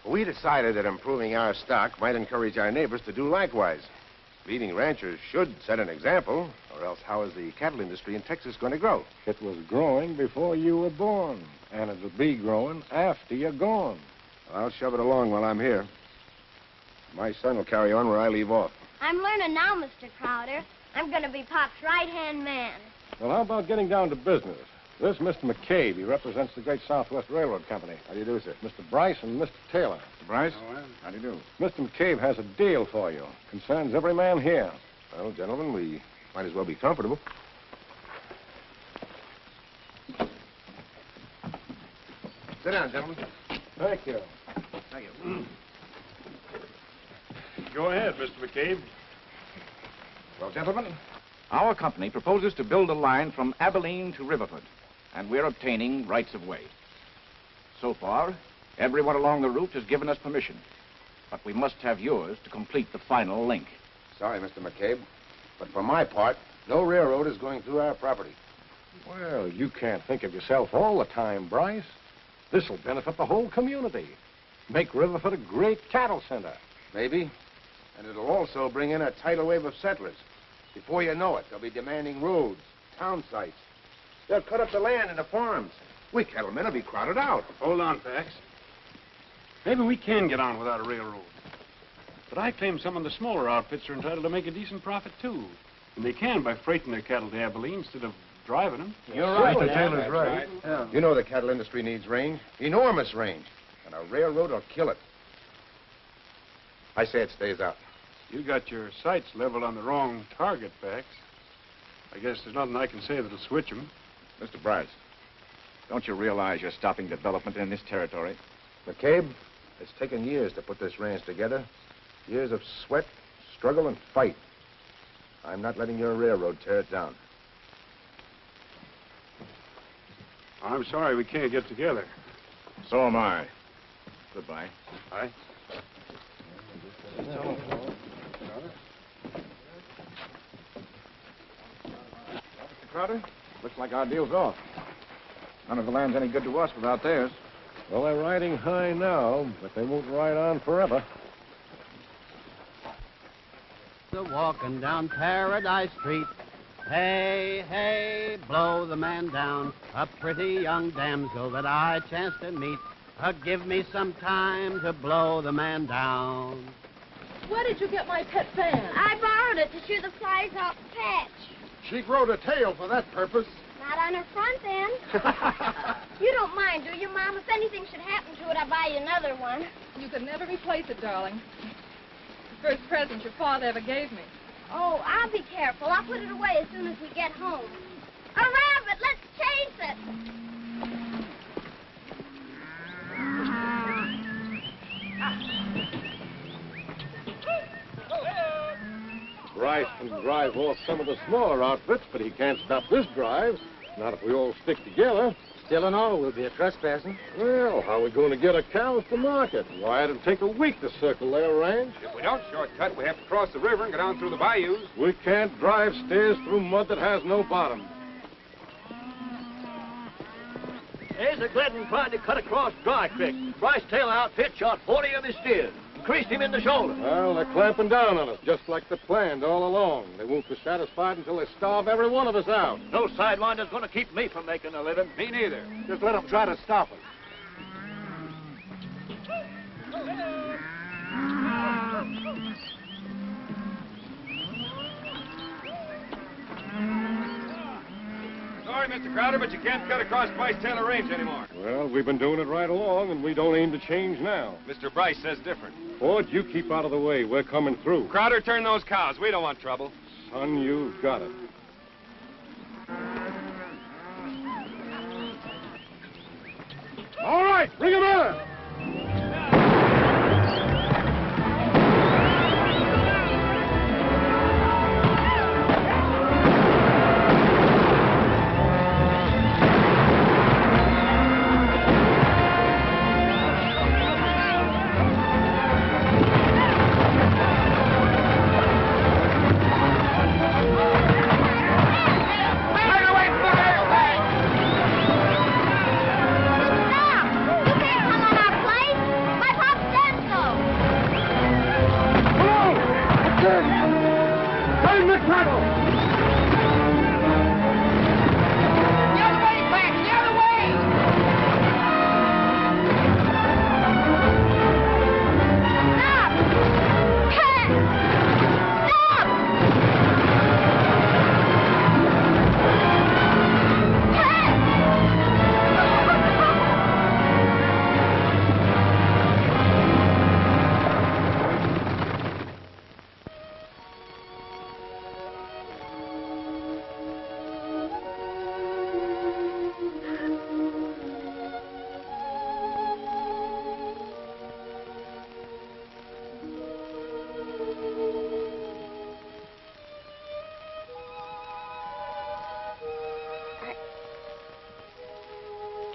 We decided that improving our stock might encourage our neighbors to do likewise. Leading ranchers should set an example, or else how is the cattle industry in Texas going to grow? It was growing before you were born, and it'll be growing after you're gone. I'll shove it along while I'm here. My son will carry on where I leave off. I'm learning now, Mr. Crowder. I'm going to be Pop's right-hand man. Well, how about getting down to business? This is Mr. McCabe. He represents the Great Southwest Railroad Company. How do you do, sir? Mr. Bryce and Mr. Taylor. Mr. Bryce? Oh, well. How do you do? Mr. McCabe has a deal for you. Concerns every man here. Well, gentlemen, we might as well be comfortable. Sit down, gentlemen. Thank you. Thank you. Go ahead, Mr. McCabe. Well, gentlemen, Our company proposes to build a line from Abilene to Riverford, and we're obtaining rights of way. So far, everyone along the route has given us permission, but we must have yours to complete the final link. sorry, Mr. McCabe, but for my part, no railroad is going through our property. Well, you can't think of yourself all the time, Bryce. This'll benefit the whole community. Make Riverford a great cattle center. Maybe. And it'll also bring in a tidal wave of settlers. Before you know it, they'll be demanding roads, town sites. They'll cut up the land into farms. We cattlemen will be crowded out. Hold on, Pax. Maybe we can get on without a railroad. But I claim some of the smaller outfits are entitled to make a decent profit, too. And they can by freighting their cattle to Abilene instead of driving them. You're right. Mr. Taylor's right. Yeah. You know the cattle industry needs range, enormous range. And a railroad will kill it. I say it stays out. You got your sights leveled on the wrong target, Pax. I guess there's nothing I can say that'll switch them. Mr. Bryce, don't you realize you're stopping development in this territory? McCabe, it's taken years to put this ranch together. Years of sweat, struggle, and fight. I'm not letting your railroad tear it down. I'm sorry we can't get together. So am I. Goodbye. Aye. Mr. Crowder, looks like our deal's off. None of the land's any good to us without theirs. Well, they're riding high now, but they won't ride on forever. Walking down Paradise Street. Hey, hey, blow the man down. A pretty young damsel that I chanced to meet. Give me some time to blow the man down. Where did you get my pet fan? I borrowed it to shoo the flies off the patch. She growed a tail for that purpose. Not on her front end. You don't mind, do you, Mom? If anything should happen to it, I'll buy you another one. You could never replace it, darling. The first present your father ever gave me. Oh, I'll be careful. I'll put it away as soon as we get home. A rabbit! Let's chase it! Bryce can drive off some of the smaller outfits, but he can't stop this drive. Not if we all stick together. Still and all, we'll be a trespassing. Well, how are we going to get our cows to market? Why, it'll take a week to circle their ranch. If we don't shortcut, we have to cross the river and go down through the bayous. We can't drive stairs through mud that has no bottom. There's a Glidden tried to cut across Dry Creek. Bryce Taylor outfit shot 40 of his steers and creased him in the shoulder. Well, they're clamping down on us, just like they planned all along. They won't be satisfied until they starve every one of us out. No sidelinder's going to keep me from making a living. Me neither. Just let them try to stop us. Sorry, Mr. Crowder, but you can't cut across Bryce Taylor Range anymore. Well, we've been doing it right along, and we don't aim to change now. Mr. Bryce says different. Ford, you keep out of the way. We're coming through. Crowder, turn those cows. We don't want trouble. Son, you've got it. All right, bring him in.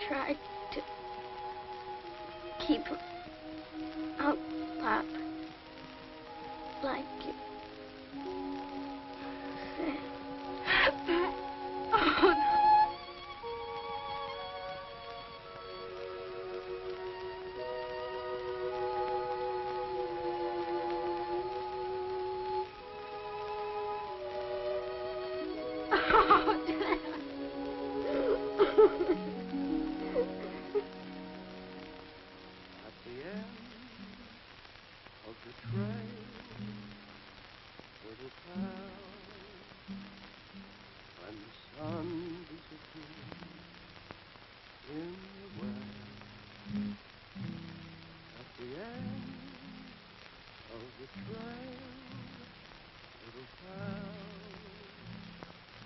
Tried to keep her out, Pop. Like you said. Oh, no. Oh, Dad.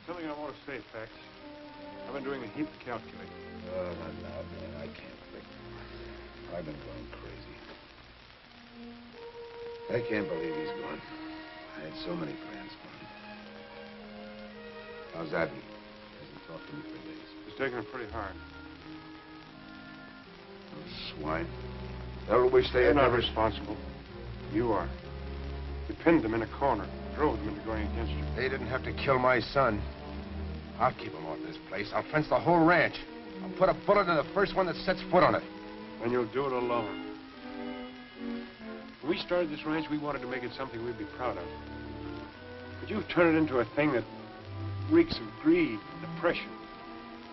Something I want to say, Pax. I've been doing a heap of calculating. Oh, not now, man. I can't think. I've been going crazy. I can't believe he's gone. I had so many plans for him. How's Abby? Hasn't talked to me for days. He's taking it pretty hard. Those swine. Never wish they They're had not never... responsible. You are. You pinned them in a corner, drove them into going against you. They didn't have to kill my son. I'll keep him off this place. I'll fence the whole ranch. I'll put a bullet in the first one that sets foot on it. And you'll do it alone. When we started this ranch, we wanted to make it something we'd be proud of. But you've turned it into a thing that reeks of greed and depression.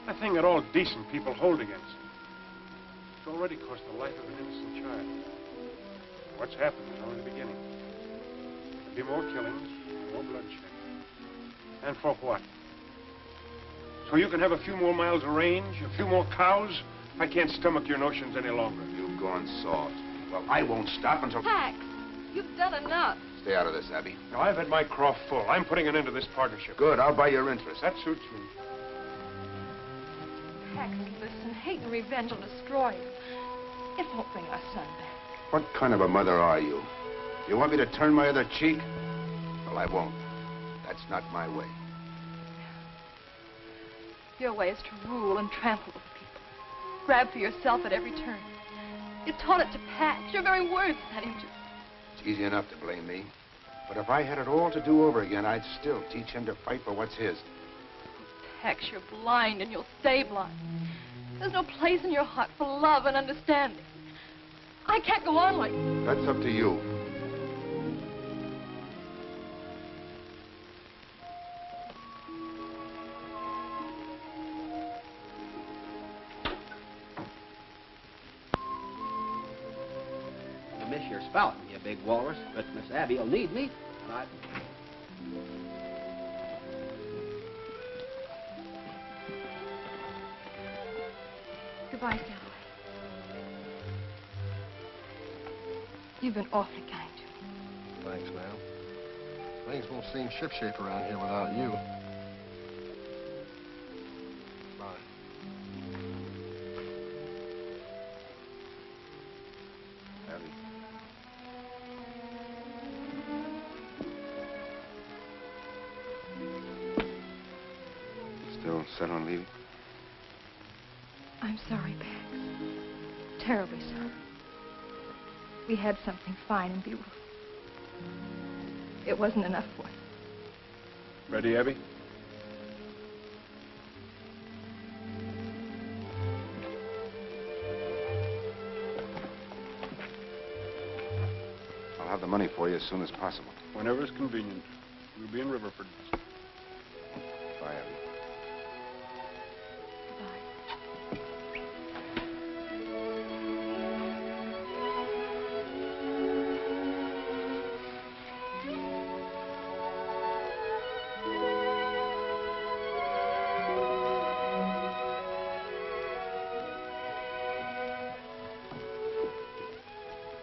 A thing that all decent people hold against. It's already cost the life of an innocent child. What's happened is only the beginning. There'll be more killings, more bloodshed. And for what? So you can have a few more miles of range, a few more cows? I can't stomach your notions any longer. You've gone soft. Well, I won't stop until... Pax, you've done enough. Stay out of this, Abby. Now, I've had my craw full. I'm putting an end to this partnership. Good, I'll buy your interest. That suits me. Pax, listen, hate and revenge will destroy you. It won't bring our son back. What kind of a mother are you? You want me to turn my other cheek? Well, I won't. That's not my way. Your way is to rule and trample over people. Grab for yourself at every turn. You taught it to Pat. Your very words set him to. It's easy enough to blame me. But if I had it all to do over again, I'd still teach him to fight for what's his. Tex, you're blind and you'll stay blind. There's no place in your heart for love and understanding. I can't go on like this. That's up to you. You miss your spouting, you big walrus, but Miss Abby will need me, and I... Goodbye, Sally. You've been awfully kind to me. Thanks, ma'am. Things won't seem shipshape around here without you. Bye. Abby. Still set on leaving? I'm sorry, Pax. Terribly sorry. We had something fine and beautiful. It wasn't enough for you. Ready, Abby? I'll have the money for you as soon as possible. Whenever it's convenient. We'll be in Riverford. Bye, Abby.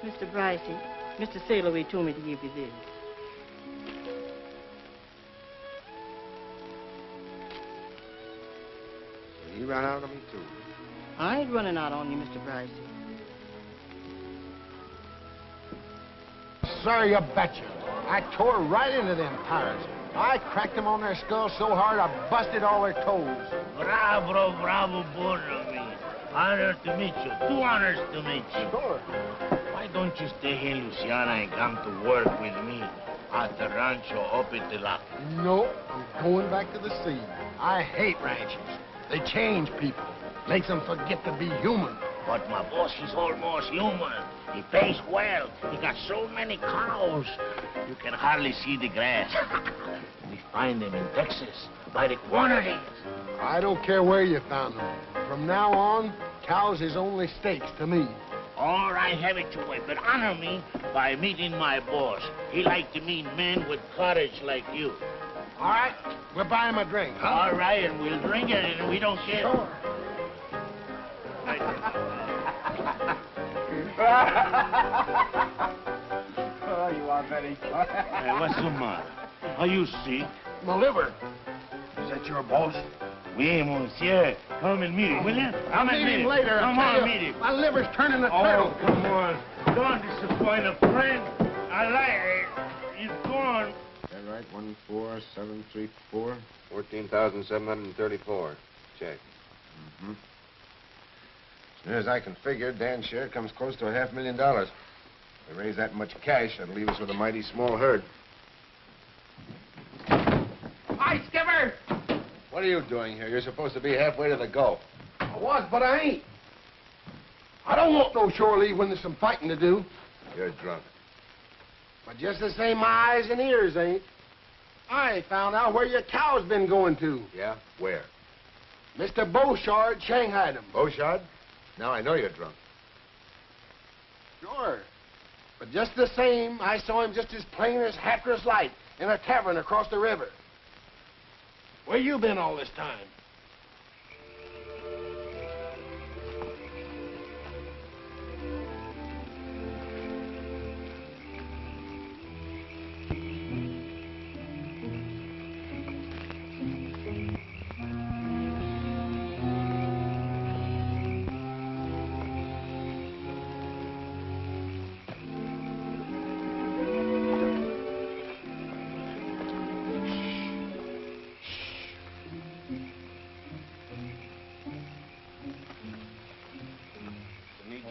Mr. Brycey, Mr. Sailorway told me to give you this. He ran out on me, too. I ain't running out on you, Mr. Brycey. Sir, you betcha. I tore right into them pirates. I cracked them on their skulls so hard I busted all their toes. Bravo, bravo, Borrow. Honor to meet you. 2 honors to meet you. Sure. Why don't you stay here in Luciana and come to work with me at the rancho Opetelac? No, I'm going back to the sea. I hate ranches. They change people. Makes them forget to be human. But my boss is almost human. He pays well. He got so many cows, you can hardly see the grass. We find them in Texas by the quantities. I don't care where you found them. From now on, cows is only steaks to me. All right, have it your way, but honor me by meeting my boss. He like to meet men with courage like you. All right, we'll buy him a drink, huh? All right, and we'll drink it, and we don't care. Sure. Oh, you are very funny. Hey, what's the matter? Are you sick? My liver. Is that your boss? Oui, monsieur. Come and meet him, will you? Come and meet him. Later. Come on, meet him. My liver's turning a turtle. Oh, come on. Don't disappoint a friend. I like it. He's gone. Is that right? 14734? 14,734. Check. Mm-hmm. As near as I can figure, Dan's share comes close to $500,000. If we raise that much cash, that'll leave us with a mighty small herd. Hi, Skipper! What are you doing here? You're supposed to be halfway to the Gulf. I was, but I ain't. I don't want no shore leave when there's some fighting to do. You're drunk. But just the same, my eyes and ears ain't. I found out where your cow's been going to. Yeah? Where? Mr. Beauchard shanghaied him. Beauchard? Now I know you're drunk. Sure. But just the same, I saw him just as plain as Hatteras light in a tavern across the river. Where you been all this time?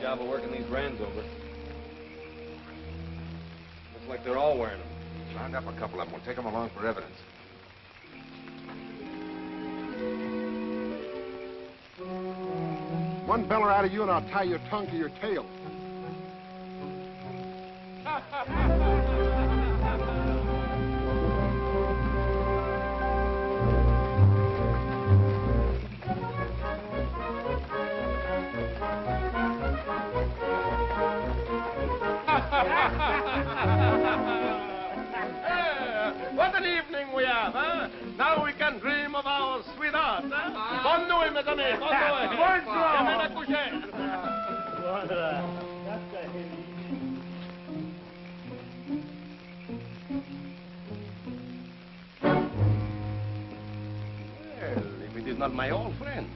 job of working these brands over. Looks like they're all wearing them. Round up a couple of them. We'll take them along for evidence. One beller out of you and I'll tie your tongue to your tail. What an evening we have, huh? Now we can dream of our sweetheart, huh? Bonne nuit, mes amis. Bonne nuit. Bonjour. Demain à coucher. Well, if it is not my old friend,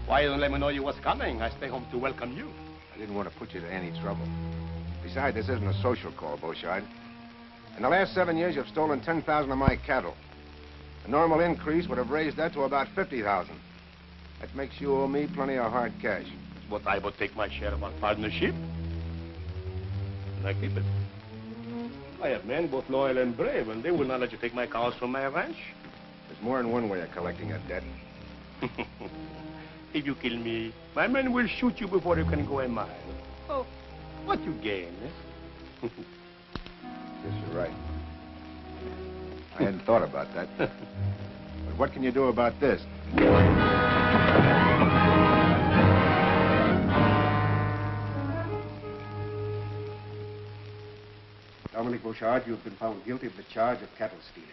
why you don't let me know you was coming? I stay home to welcome you. I didn't want to put you to any trouble. Besides, this isn't a social call, Beauchard. In the last 7 years, you've stolen 10,000 of my cattle. A normal increase would have raised that to about 50,000. That makes you owe me plenty of hard cash. But I will take my share of our partnership. And I keep it. I have men both loyal and brave, and they will not let you take my cows from my ranch. There's more than one way of collecting a debt. If you kill me, my men will shoot you before you can go a mile. Oh, what you gain, eh? Yes, you're right. I hadn't thought about that. But what can you do about this? Dominic Beauchard, you have been found guilty of the charge of cattle stealing.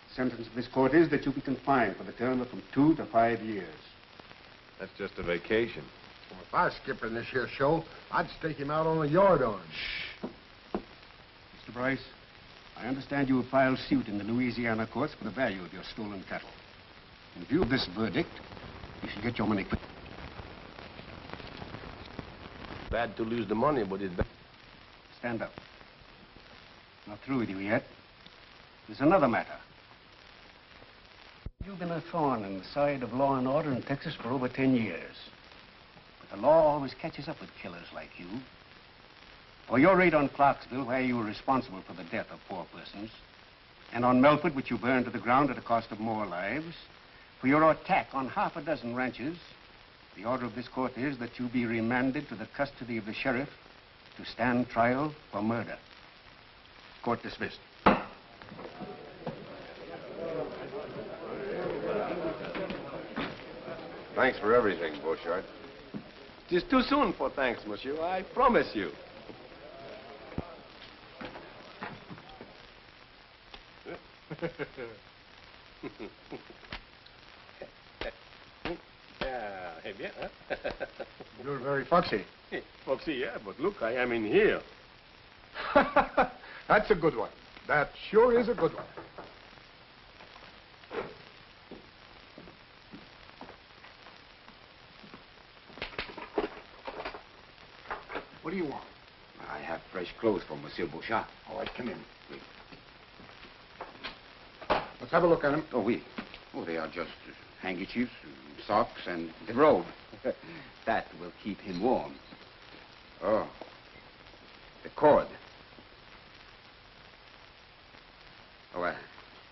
The sentence of this court is that you be confined for the term of from 2 to 5 years. That's just a vacation. Well, if I was skipping this here show, I'd stake him out on a yard arm. Mr. Bryce, I understand you have filed suit in the Louisiana courts for the value of your stolen cattle. In view of this verdict, you should get your money quick. Bad to lose the money, but it's bad. Stand up. Not through with you yet. There's another matter. You've been a thorn in the side of law and order in Texas for over 10 years. But the law always catches up with killers like you. For your raid on Clarksville, where you were responsible for the death of 4 persons, and on Melford, which you burned to the ground at a cost of more lives, for your attack on half a dozen ranches, the order of this court is that you be remanded to the custody of the sheriff to stand trial for murder. Court dismissed. Thanks for everything, Beauchard. It is too soon for thanks, monsieur. I promise you. Eh bien, hein? You're very foxy. Foxy, yeah, but look, I am in here. That's a good one. That sure is a good one. What do you want? I have fresh clothes for Monsieur Beauchard. All right, come in. Let's have a look at him. Oh, oui. Oh, they are just handkerchiefs, socks, and the robe. That will keep him warm. Oh, the cord. Oh,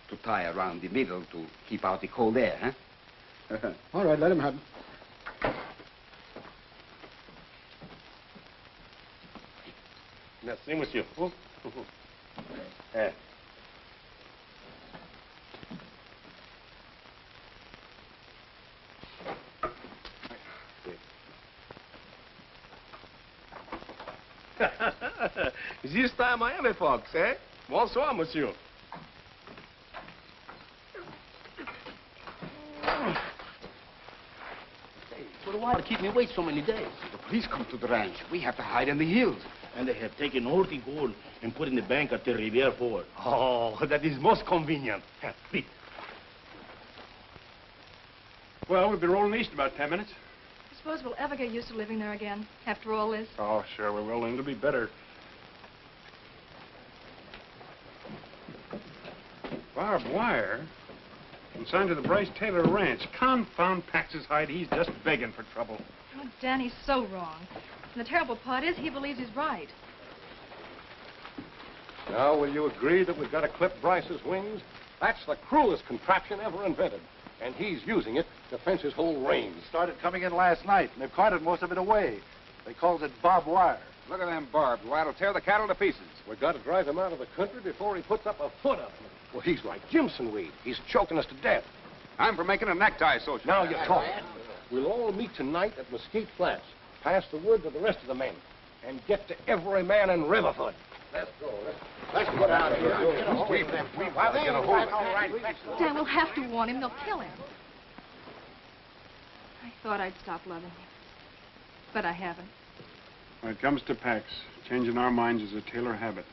to tie around the middle to keep out the cold air, huh? All right, let him have it. Merci, monsieur. Eh. This time I am a fox, eh? Bonsoir, monsieur. But why keep me wait so many days? The police come to the ranch. We have to hide in the hills. And they have taken all the gold and put in the bank at the Riviera Ford. Oh, that is most convenient. Please. Well, we'll be rolling east in about 10 minutes. I suppose we'll ever get used to living there again, after all this. Oh, sure we will, and it'll be better. Barbed wire? Consigned to the Bryce Taylor Ranch. Confound Pax's hide. He's just begging for trouble. How Danny's so wrong. And the terrible part is he believes he's right. Now, will you agree that we've got to clip Bryce's wings? That's the cruelest contraption ever invented. And he's using it to fence his whole range. Started coming in last night, and they've carted most of it away. They calls it barbed wire. Look at them barbed wire. It'll tear the cattle to pieces. We've got to drive him out of the country before he puts up a foot of it. Well, he's like Jimson weed. He's choking us to death. I'm for making a necktie social. Now you talk. We'll all meet tonight at Mesquite Flats. Pass the word to the rest of the men. And get to every man in Riverfoot. Let's go. Let's get out of here. We've got to get a hold of it. Dan, we'll have to warn him. They'll kill him. I thought I'd stop loving him. But I haven't. When it comes to Pax, changing our minds is a Taylor habit.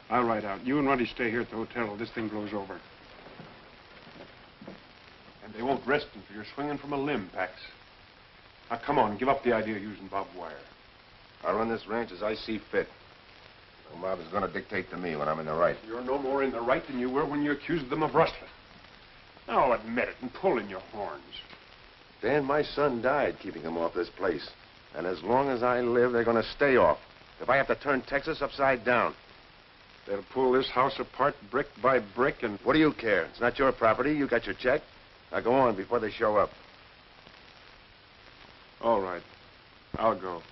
I'll ride out. You and Ruddy stay here at the hotel till this thing blows over. And they won't rest until you're swinging from a limb, Pax. Now, come on, give up the idea of using barbed wire. I'll run this ranch as I see fit. No mob is going to dictate to me when I'm in the right. You're no more in the right than you were when you accused them of rustling. Now, admit it and pull in your horns. Dan, my son died keeping them off this place. And as long as I live, they're going to stay off. If I have to turn Texas upside down. They'll pull this house apart brick by brick and... What do you care? It's not your property. You got your check. Now go on before they show up. All right. I'll go.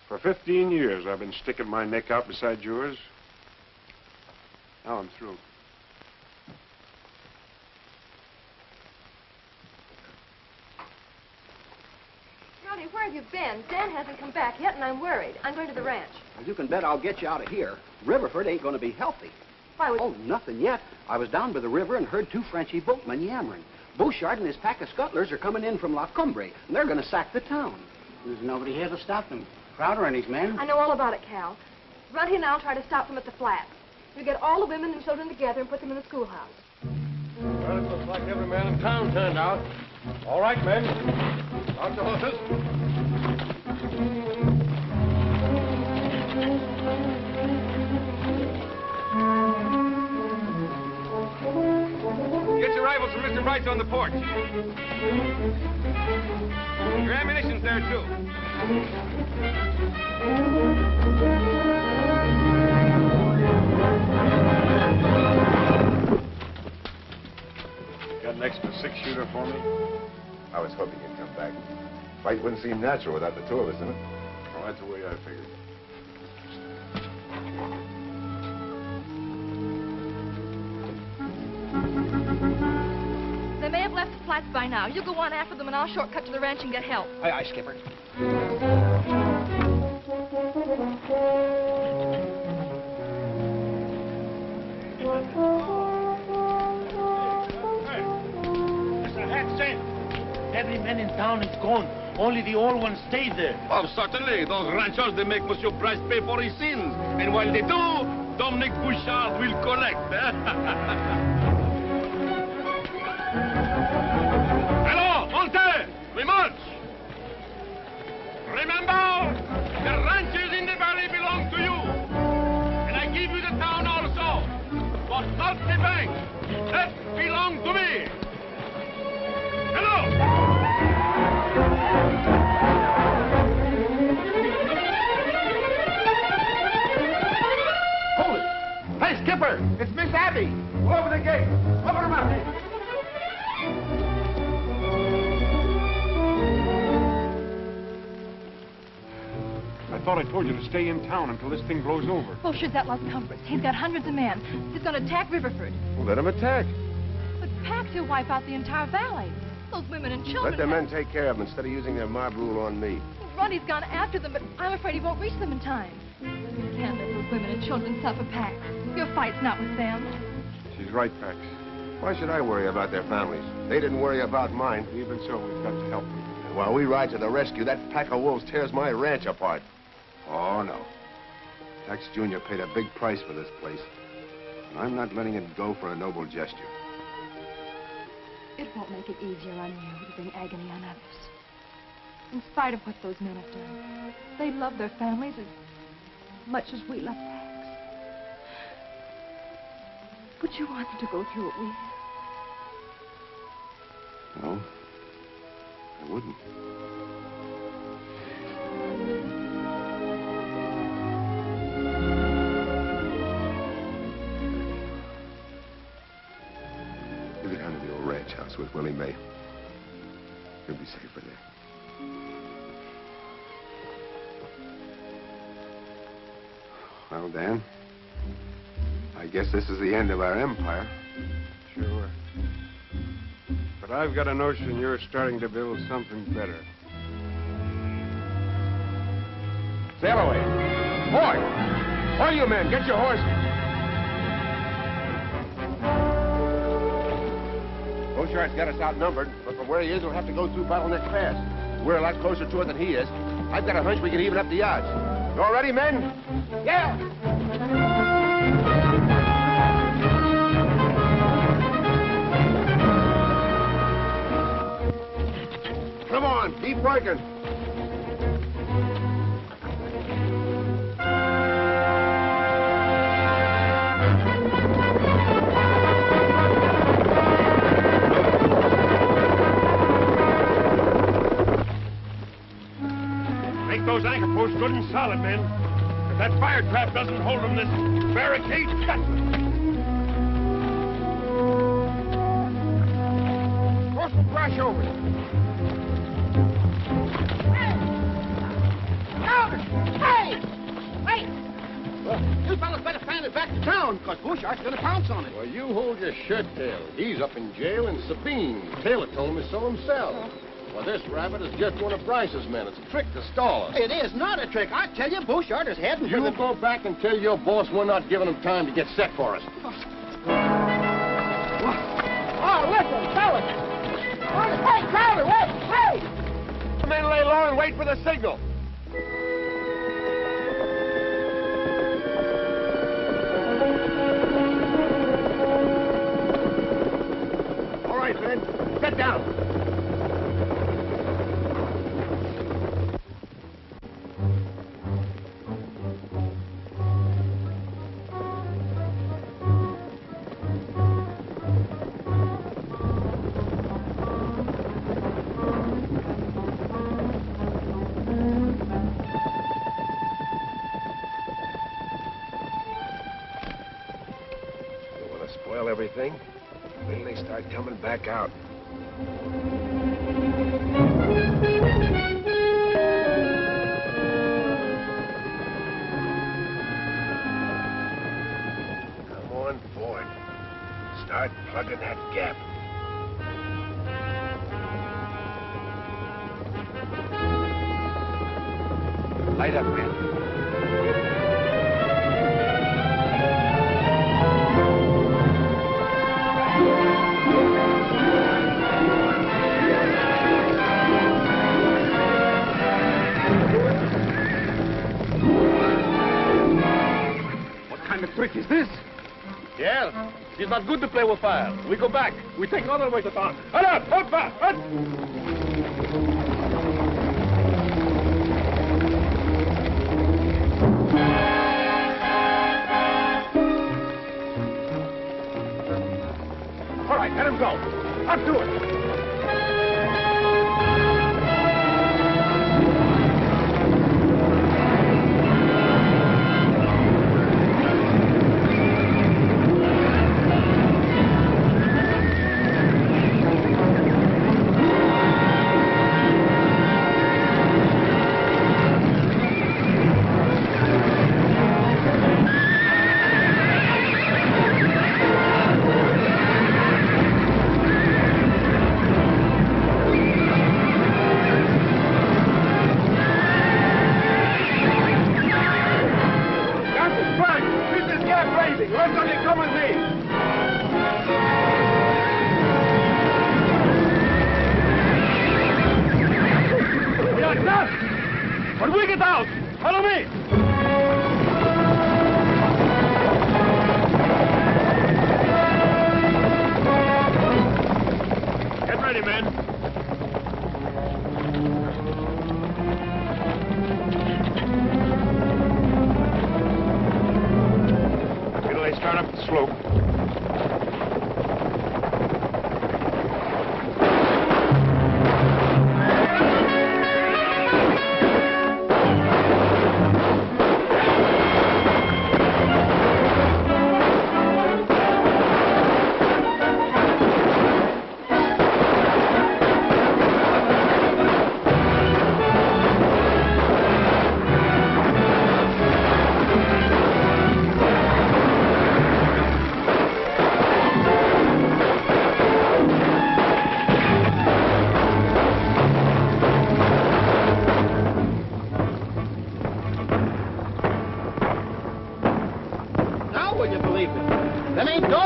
For 15 years, I've been sticking my neck out beside yours. Now I'm through. Ruddy, where have you been? Dan hasn't come back yet, and I'm worried. I'm going to the ranch. You can bet I'll get you out of here. Riverford ain't going to be healthy. Why would... Oh, nothing yet. I was down by the river and heard two Frenchy boatmen yammering. Bouchard and his pack of scuttlers are coming in from La Cumbre, and they're going to sack the town. There's nobody here to stop them. Crowder and his men. I know all about it, Cal. Ruddy and I'll try to stop them at the flat. We'll get all the women and children together and put them in the schoolhouse. Well, it looks like every man in town turned out. All right, men. Out the horses. Get your rifles from Mr. Bryce on the porch. Your ammunition's there, too. Got an extra 6-shooter for me? I was hoping you'd come back. Fight wouldn't seem natural without the two of us in it. Well, that's the way I figured. They may have left the flats by now. You go on after them, and I'll shortcut to the ranch and get help. Aye, aye, Skipper. Mr. Hackson, every man in town is gone. Only the old ones stay there. Oh, certainly. Those ranchers, they make Monsieur Bryce pay for his sins. And while they do, Dominic Bouchard will collect. Hello, Monte! We march! Remember, the ranches in the valley belong to you. And I give you the town also. But not the bank. That belongs to me. Hello! Hold it! Hey, Skipper! It's Miss Abby! Over the gate! Open her mouth! I thought I told you to stay in town until this thing blows over. Bullshit's at Las Cumbres. He's got hundreds of men. He's going to attack Riverford. Well, let him attack. But Pax will wipe out the entire valley. Those women and children... Let the men take care of them instead of using their mob rule on me. Ruddy's gone after them, but I'm afraid he won't reach them in time. You can't let those women and children suffer, Pax. Your fight's not with them. She's right, Pax. Why should I worry about their families? They didn't worry about mine. Even so, we've got to help them. And while we ride to the rescue, that pack of wolves tears my ranch apart. Oh, no. Tex Jr. paid a big price for this place. And I'm not letting it go for a noble gesture. It won't make it easier on you to bring agony on others. In spite of what those men have done, they love their families as much as we love Pax. Would you want them to go through what we have? No, I wouldn't. house with Willie May. He'll be safer there. Well, Dan, I guess this is the end of our empire. Sure. But I've got a notion you're starting to build something better. Sail away. Boy! All you men, get your horses. Beauchart's got us outnumbered, but from where he is, we'll have to go through Bottleneck Pass. We're a lot closer to it than he is. I've got a hunch we can even up the odds. You all ready, men? Yeah! Come on, keep working. Make those anchor posts good and solid, men. If that fire trap doesn't hold them, this barricade cuts them. Throw some brush over it. Hey! Wait! Well, you fellas better fan it back to town, because Beauchart's going to pounce on it. Well, you hold your shirt tail. He's up in jail in Sabine. Taylor told me so himself. Well, this rabbit is just one of Bryce's men. It's a trick to stall us. It is not a trick. I tell you, Beauchart is heading for You the... go back and tell your boss we're not giving him time to get set for us. Oh, listen, fellas! Hey, Crowder, wait! Hey! The men lay low and wait for the signal. All right, men. Get down. Spoil everything. When they start coming back out. Come on, Ford. Start plugging that gap. Light up, man. Trick is this? Yes. It's not good to play with fire. We go back. We take another way to town. Hurry up! Hold fast! All right, let him go. Up to it. When we get out, follow me! Get ready, men. Till they start up the slope.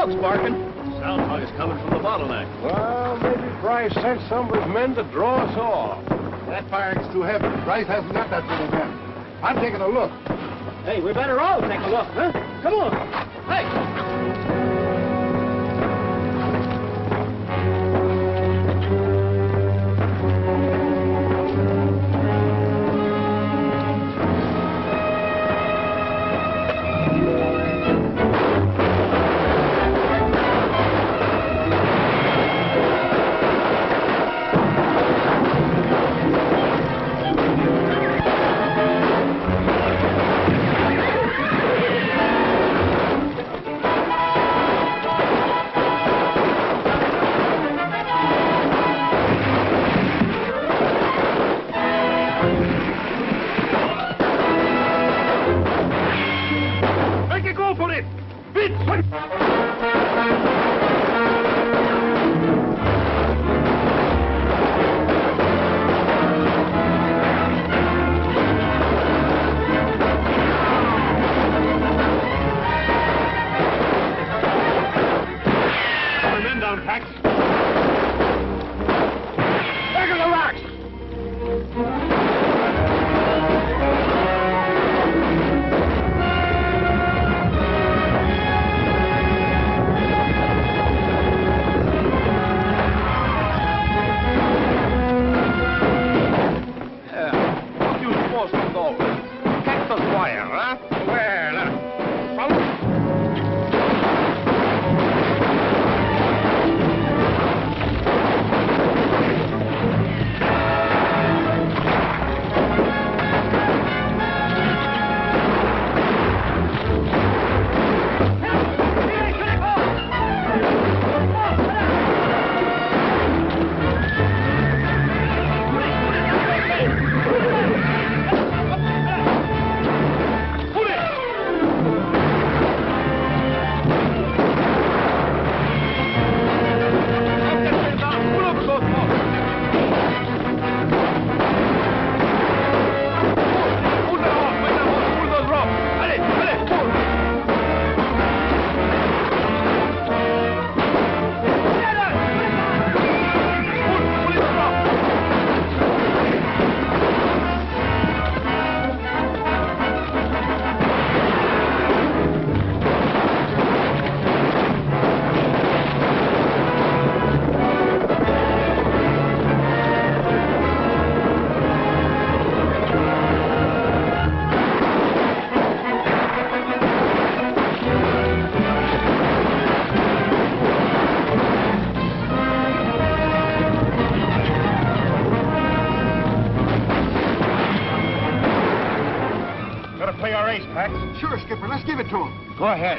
dog's barking. Sounds like it's coming from the bottleneck. Well, maybe Bryce sent some of his men to draw us off. That firing's too heavy. Bryce hasn't got that many men. I'm taking a look. Hey, we better all take a look, huh? Come on. Hey! Sure, Skipper. Let's give it to him. Go ahead.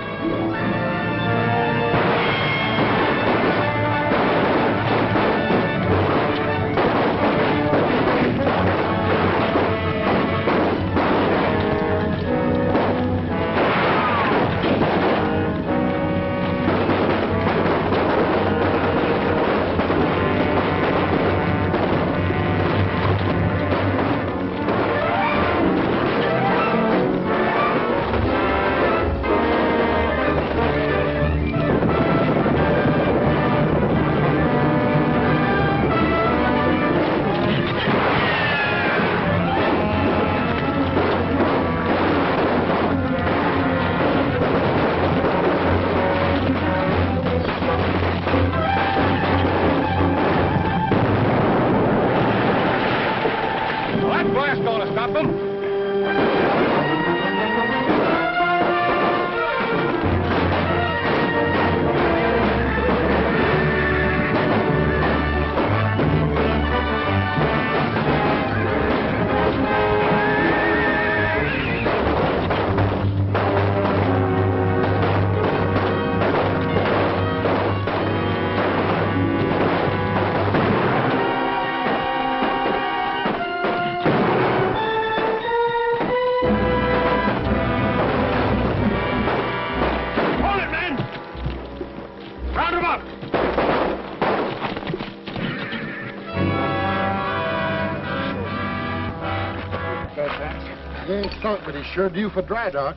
He ain't sunk, but he's sure due for dry dock.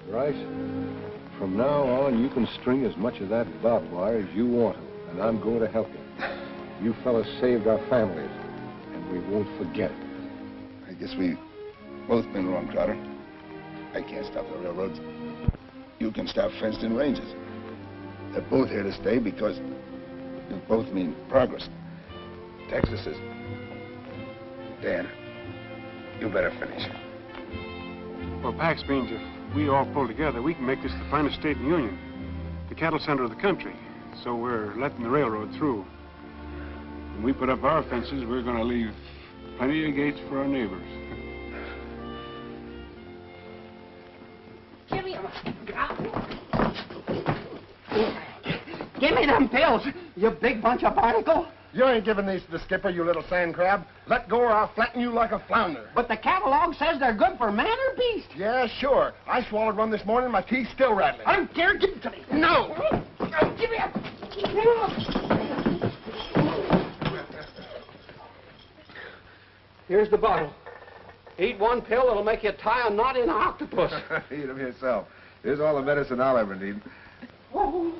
Right. From now on, you can string as much of that barbed wire as you want to, and I'm going to help you. You fellas saved our families, and we won't forget it. I guess we've both been wrong, Crowder. I can't stop the railroads. You can stop fenced-in ranges. They're both here to stay because you both mean progress. Texas is... Dan, you better finish. Well, Pax means if we all pull together, we can make this the finest state in the Union, the cattle center of the country. So we're letting the railroad through. When we put up our fences, we're going to leave plenty of gates for our neighbors. Give me them pills, you big bunch of barnacle. You ain't giving these to the skipper, you little sand crab. Let go or I'll flatten you like a flounder. But the catalog says they're good for man or beast. Yeah, sure. I swallowed one this morning, my teeth's still rattling. I don't care, give it to me. No! Give me a... Here's the bottle. Eat one pill, it'll make you tie a knot in an octopus. Eat them yourself. Here's all the medicine I'll ever need. Oh.